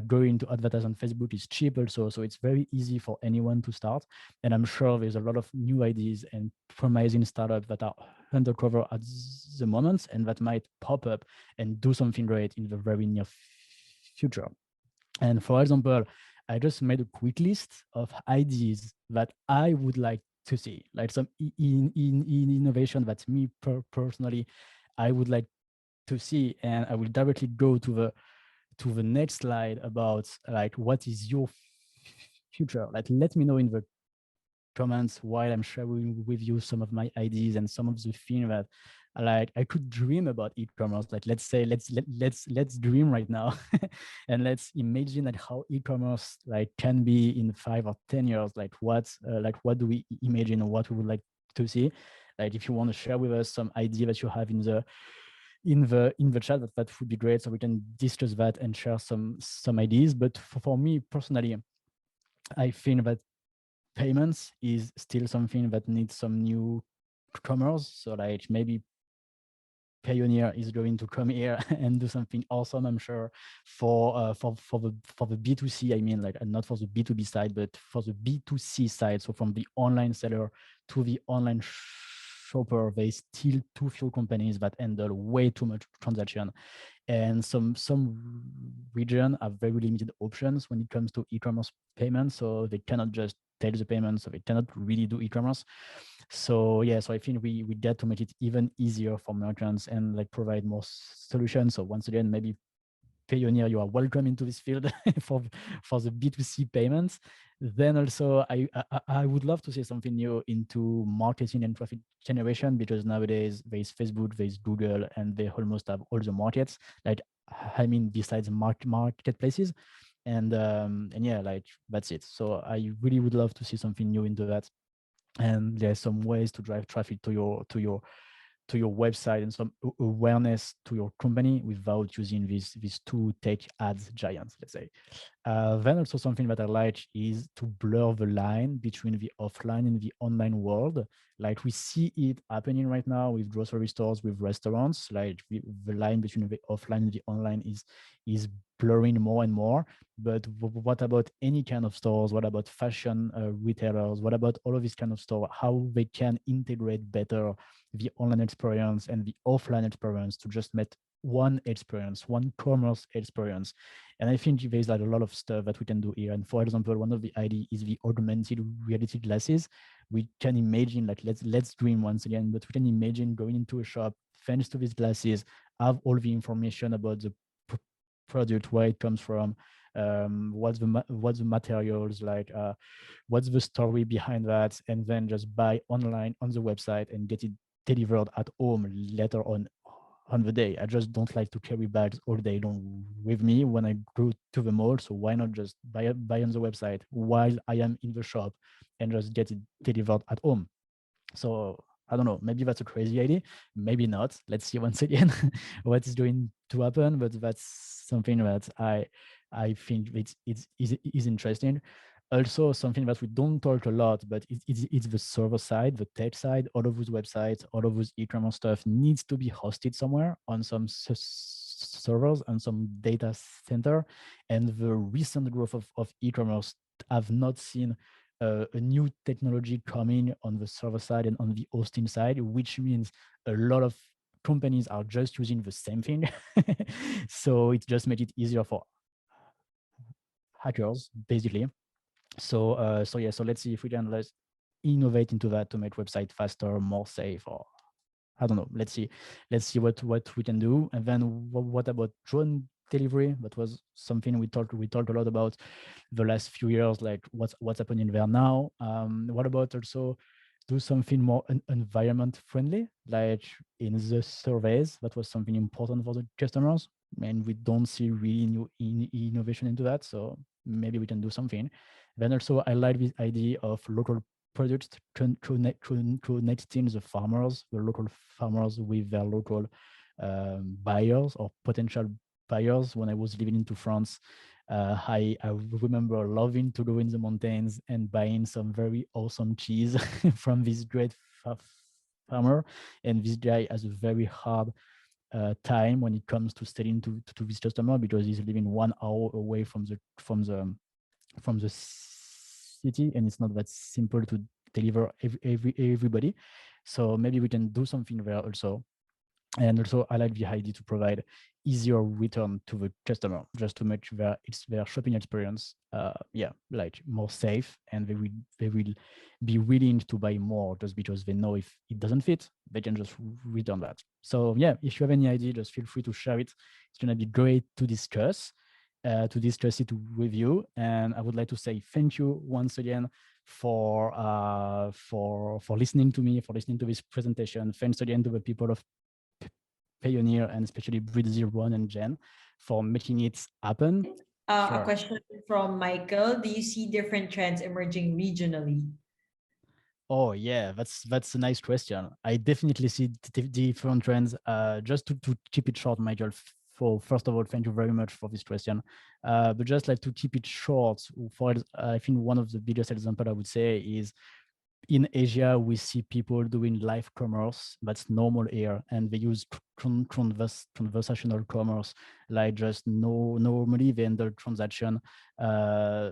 Speaker 1: Going to advertise on Facebook is cheap also. So it's very easy for anyone to start. And I'm sure there's a lot of new ideas and promising startups that are undercover at the moment and that might pop up and do something great in the very near future. And for example, I just made a quick list of ideas that I would like to see, like some in innovation that me personally I would like to see. And I will directly go to the next slide about like what is your future. Like let me know in the comments while I'm sharing with you some of my ideas and some of the things that like I could dream about e-commerce. Like let's say let's dream right now and let's imagine like how e-commerce like can be in 5 or 10 years. Like what do we imagine or what we would like to see? Like if you want to share with us some idea that you have in the chat, that would be great, so we can discuss that and share some ideas. But for me personally, I think that payments is still something that needs some new commerce. So like maybe Payoneer is going to come here and do something awesome, I'm sure, for the B2C. I mean, like not for the B2B side, but for the B2C side. So from the online seller to the online shopper, there's still too few companies that handle way too much transaction. And some region have very limited options when it comes to e-commerce payments. So they cannot just take the payment, so they cannot really do e-commerce. So yeah, so I think we get to make it even easier for merchants and like provide more solutions. So once again, maybe Payoneer, you are welcome into this field for the B2C payments. Then also, I would love to see something new into marketing and traffic generation, because nowadays there is Facebook, there is Google, and they almost have all the markets. Like I mean, besides marketplaces, and yeah, like that's it. So I really would love to see something new into that. And there's some ways to drive traffic to your website and some awareness to your company without using these two tech ads giants, let's say. Then also something that I like is to blur the line between the offline and the online world. Like we see it happening right now with grocery stores, with restaurants. Like the line between the offline and the online is blurring more and more. But what about any kind of stores? What about fashion retailers? What about all of these kind of stores? How they can integrate better the online experience and the offline experience to just make one experience, one commerce experience. And I think there's like a lot of stuff that we can do here. And for example, one of the ideas is the augmented reality glasses. We can imagine, like let's dream once again, but we can imagine going into a shop, thanks to these glasses, have all the information about the product, where it comes from, what's the materials, like what's the story behind that, and then just buy online on the website and get it delivered at home later on the day. I just don't like to carry bags all day long with me when I go to the mall. So why not just buy on the website while I am in the shop and just get it delivered at home? So I don't know, maybe that's a crazy idea, maybe not. Let's see once again what is going to happen, but that's something that I think is interesting. Also, something that we don't talk a lot, but it's the server side, the tech side. All of those websites, all of those e-commerce stuff needs to be hosted somewhere on some servers and some data center. And the recent growth of e-commerce have not seen a new technology coming on the server side and on the hosting side, which means a lot of companies are just using the same thing. So it just makes it easier for hackers, basically. So yeah, so let's see if we can let's innovate into that to make website faster, more safe, or I don't know. Let's see what we can do. And then what about drone delivery? That was something we talked a lot about the last few years, like what's happening there now. What about also do something more environment friendly, like in the surveys? That was something important for the customers, and we don't see really new innovation into that. So maybe we can do something. Then also I like this idea of local products connecting the farmers, the local farmers with their local buyers or potential buyers. When I was living into France, I remember loving to go in the mountains and buying some very awesome cheese from this great farmer. And this guy has a very hard time when it comes to selling to this customer, because he's living 1 hour away from the city, and it's not that simple to deliver everybody. So maybe we can do something there also. And also, I like the idea to provide easier return to the customer, just to make their shopping experience, like more safe, and they will be willing to buy more, just because they know if it doesn't fit, they can just return that. So yeah, if you have any idea, just feel free to share it. It's gonna be great to discuss it with you. And I would like to say thank you once again for listening to me, for listening to this presentation. Thanks again to the people of Payoneer, and especially Bridzi, Ron, and Jen, for making it happen.
Speaker 2: Sure. A question from Michael: do you see different trends emerging regionally?
Speaker 1: Oh yeah, that's a nice question. I definitely see different trends. Just to keep it short, Michael. First of all, thank you very much for this question. But just like to keep it short, I think one of the biggest example I would say is in Asia, we see people doing live commerce. That's normal here, and they use conversational commerce, like just normally they handle transaction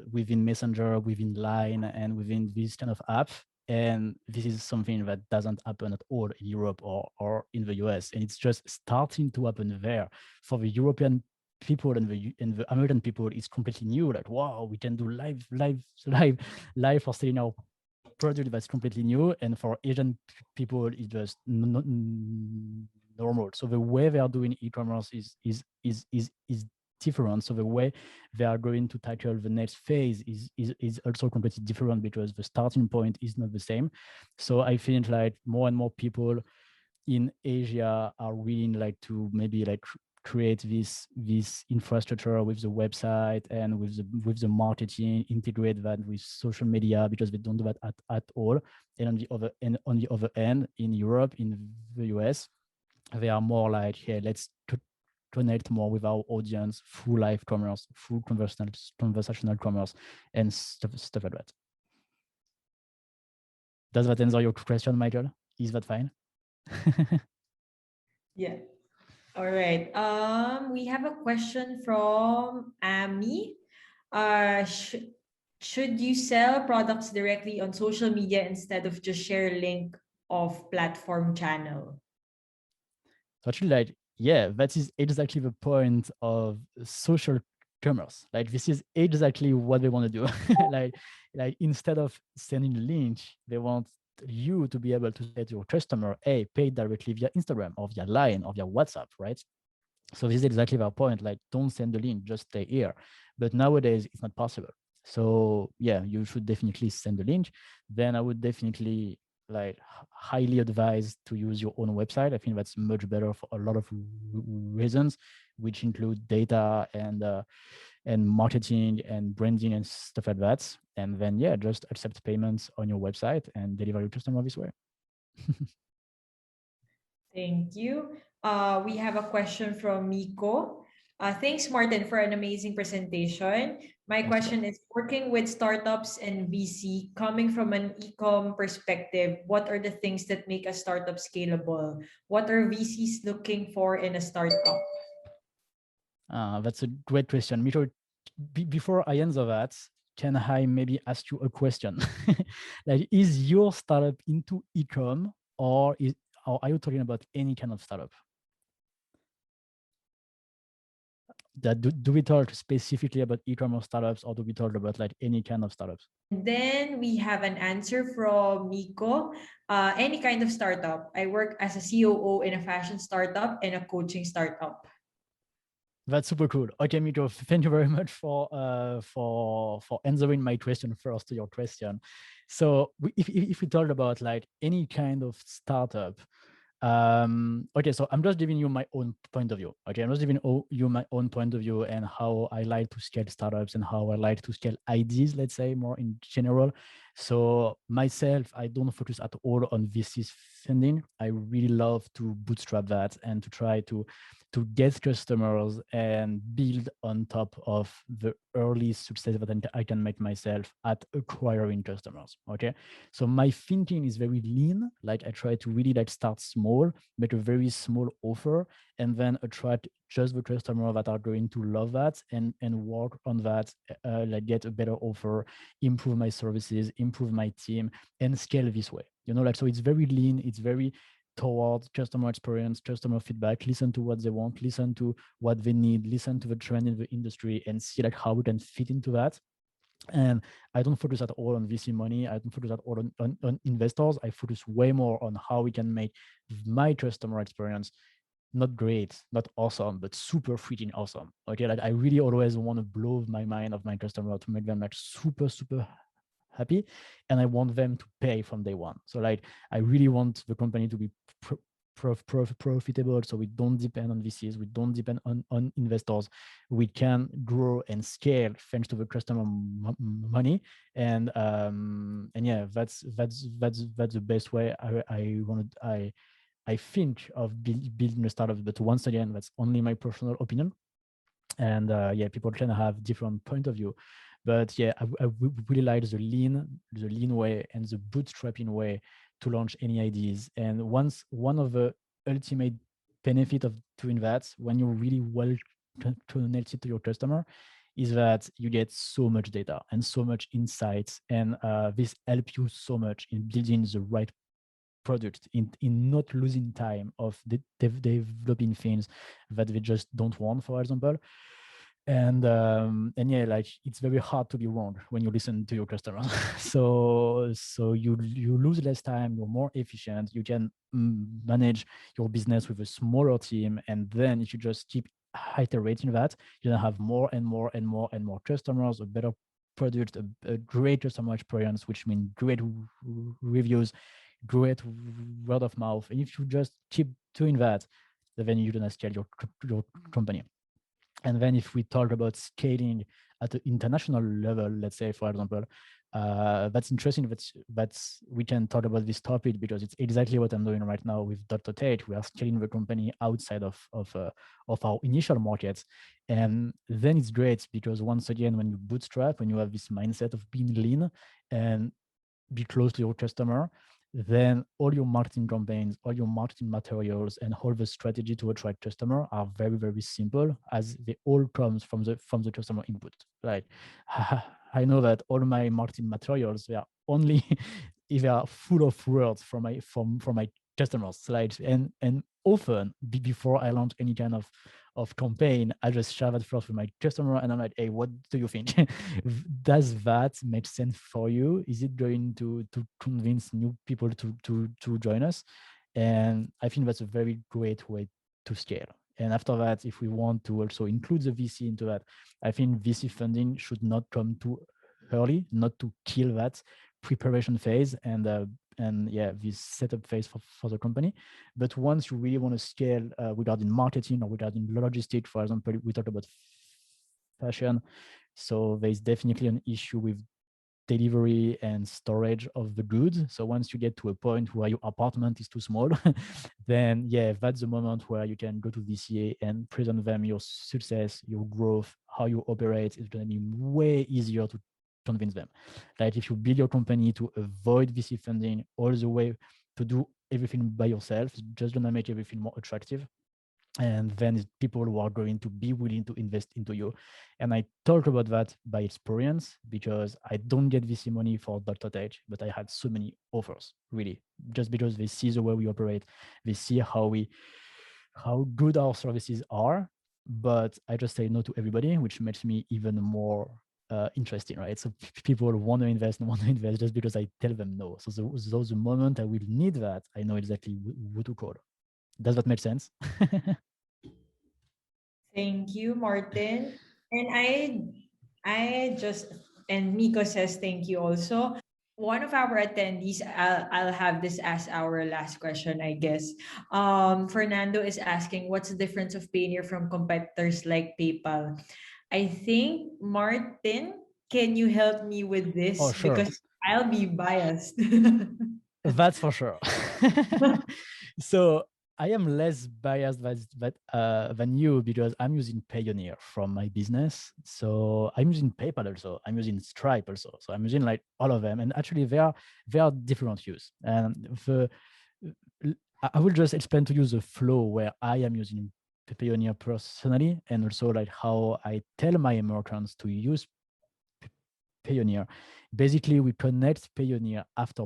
Speaker 1: within Messenger, within Line, and within this kind of app. And this is something that doesn't happen at all in Europe or in the US, and it's just starting to happen there. For the European people and the American people, it's completely new. Like, wow, we can do live for selling our product. That's completely new, and for Asian people it's just not normal. So the way they are doing e-commerce is different. So the way they are going to tackle the next phase is also completely different, because the starting point is not the same. So I think like more and more people in Asia are willing like to maybe like create this infrastructure with the website and with the marketing, integrate that with social media, because they don't do that at all. And on the other end, in Europe, in the US, they are more like, hey, let's connect more with our audience through live commerce, through conversational commerce, and stuff like that. Does that answer your question, Michael? Is that fine?
Speaker 2: Yeah. All right. We have a question from Amy. Should you sell products directly on social media instead of just share link of platform channel?
Speaker 1: So actually, like, yeah, that is exactly the point of social commerce. Like, this is exactly what they want to do. like instead of sending a link, they want you to be able to say to your customer, hey, pay directly via Instagram or via Line or via WhatsApp, right? So this is exactly our point. Like, don't send the link, just stay here. But nowadays, it's not possible. So yeah, you should definitely send the link. Then I would definitely like highly advise to use your own website. I think that's much better for a lot of reasons, which include data and marketing and branding and stuff like that. And then yeah, just accept payments on your website and deliver your customer this way.
Speaker 2: Thank you. We have a question from Miko. Thanks, Martin, for an amazing presentation. My question is, working with startups and VC, coming from an e-com perspective, what are the things that make a startup scalable? What are VCs looking for in a startup?
Speaker 1: That's a great question. Miko, before I answer that, can I maybe ask you a question? Like, is your startup into e-com, or are you talking about any kind of startup? Do we talk specifically about e-commerce startups, or do we talk about like any kind of startups?
Speaker 2: Then we have an answer from Miko. Any kind of startup. I work as a COO in a fashion startup and a coaching startup.
Speaker 1: That's super cool. Okay, Miko, thank you very much for answering my question first to your question. So if we talk about like any kind of startup, okay, so I'm just giving you my own point of view. Okay, I'm just giving you my own point of view and how I like to scale startups and how I like to scale ideas, let's say, more in general. So myself, I don't focus at all on VC funding. I really love to bootstrap that and to try to to get customers and build on top of the early success that I can make myself at acquiring customers. Okay, so my thinking is very lean. Like I try to really like start small, make a very small offer, and then attract just the customers that are going to love that, and work on that, like get a better offer, improve my services, improve my team, and scale this way. You know, like, so it's very lean. It's very towards customer experience, customer feedback, listen to what they want, listen to what they need, listen to the trend in the industry, and see like how we can fit into that. And I don't focus at all on VC money. I don't focus at all on investors. I focus way more on how we can make my customer experience not great, not awesome, but super freaking awesome. Okay, like I really always want to blow my mind of my customer to make them like super, super happy, and I want them to pay from day one. So like I really want the company to be profitable, so we don't depend on VCs, we don't depend on investors. We can grow and scale thanks to the customer money, and yeah, that's the best way I think of building a startup. But once again, that's only my personal opinion, and yeah, people can have different point of view. But yeah, I really like the lean way and the bootstrapping way to launch any ideas. And one of the ultimate benefit of doing that, when you're really well connected to your customer, is that you get so much data and so much insights, and this helps you so much in building the right product, in not losing time of developing things that they just don't want, for example. And yeah, like it's very hard to be wrong when you listen to your customers. So you lose less time, you're more efficient, you can manage your business with a smaller team, and then if you just keep iterating that, you're gonna have more and more and more and more customers, a better product, a great customer experience, which means great reviews, great word of mouth. And if you just keep doing that, then you're gonna scale your company. And then if we talk about scaling at an international level, let's say, for example, that's interesting. That's we can talk about this topic because it's exactly what I'm doing right now with Dr. Tate. We are scaling the company outside of our initial markets. And then it's great because once again, when you bootstrap, when you have this mindset of being lean and be close to your customer, then all your marketing campaigns, all your marketing materials, and all the strategy to attract customer are very, very simple, as they all comes from the customer input. Like I know that all my marketing materials, they are only if they are full of words from my customers slides, and often before I launch any kind of campaign, I just share that first with my customer, and I'm like, hey, what do you think? Does that make sense for you? Is it going to convince new people to join us? And I think that's a very great way to scale. And after that, if we want to also include the VC into that, I think VC funding should not come too early, not to kill that preparation phase and yeah, this setup phase for the company. But once you really want to scale regarding marketing or regarding logistics, for example, we talk about fashion. So there's definitely an issue with delivery and storage of the goods. So once you get to a point where your apartment is too small, then yeah, that's the moment where you can go to VCA and present them your success, your growth, how you operate. It's going to be way easier to convince them. Like if you build your company to avoid VC funding all the way to do everything by yourself, it's just going to make everything more attractive. And then people who are going to be willing to invest into you. And I talk about that by experience because I don't get VC money for Dr. Tate, but I had so many offers, really, just because they see the way we operate, they see how good our services are. But I just say no to everybody, which makes me even more interesting, right? So people want to invest just because I tell them no. So the moment I will need that, I know exactly who to call. Does that make sense?
Speaker 2: Thank you, Martin. And I just, and Miko says thank you also. One of our attendees, I'll have this as our last question, I guess. Fernando is asking, what's the difference of Payoneer from competitors like PayPal? I think, Martin, can you help me with
Speaker 1: Oh,
Speaker 2: this?
Speaker 1: sure.
Speaker 2: Because I'll be biased.
Speaker 1: That's for sure. So I am less biased than you because I'm using Payoneer from my business. So I'm using PayPal also. I'm using Stripe also. So I'm using like all of them. And actually they are different use. And I will just explain to you the flow where I am using Payoneer personally, and also like how I tell my merchants to use Payoneer. Basically, we connect Payoneer after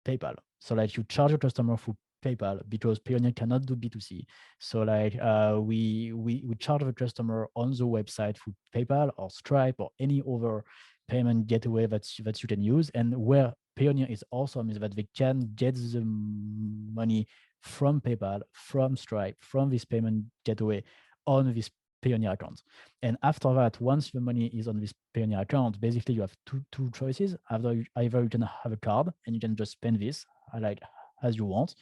Speaker 1: PayPal. So like you charge your customer through PayPal because Payoneer cannot do B2C. So like we charge the customer on the website through PayPal or Stripe or any other payment gateway that you can use. And where Payoneer is awesome is that they can get the money from PayPal, from Stripe, from this payment gateway on this Payoneer account. And after that, once the money is on this Payoneer account, basically you have two choices. Either you can have a card and you can just spend this like as you want,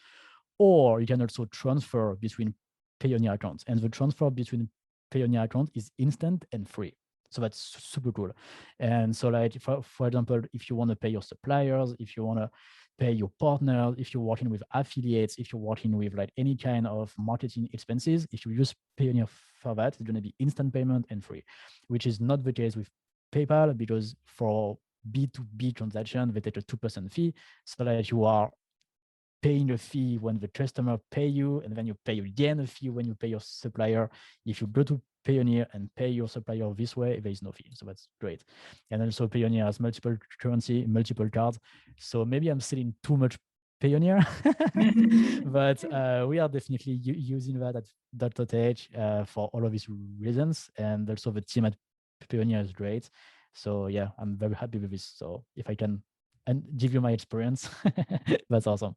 Speaker 1: or you can also transfer between Payoneer accounts. And the transfer between Payoneer accounts is instant and free. So that's super cool. And so like, for example, if you want to pay your suppliers, if you want to pay your partners, if you're working with affiliates, if you're working with like any kind of marketing expenses, if you use Payoneer for that, it's going to be instant payment and free, which is not the case with PayPal because for B2B transaction, they take a 2% fee. So that you are paying a fee when the customer pay you, and then you pay again a fee when you pay your supplier. If you go to Payoneer and pay your supplier this way, there is no fee. So that's great. And also Payoneer has multiple currency, multiple cards. So maybe I'm selling too much Payoneer, but we are definitely using that at Dot.h for all of these reasons. And also the team at Payoneer is great. So yeah, I'm very happy with this. So if I can and give you my experience, that's awesome.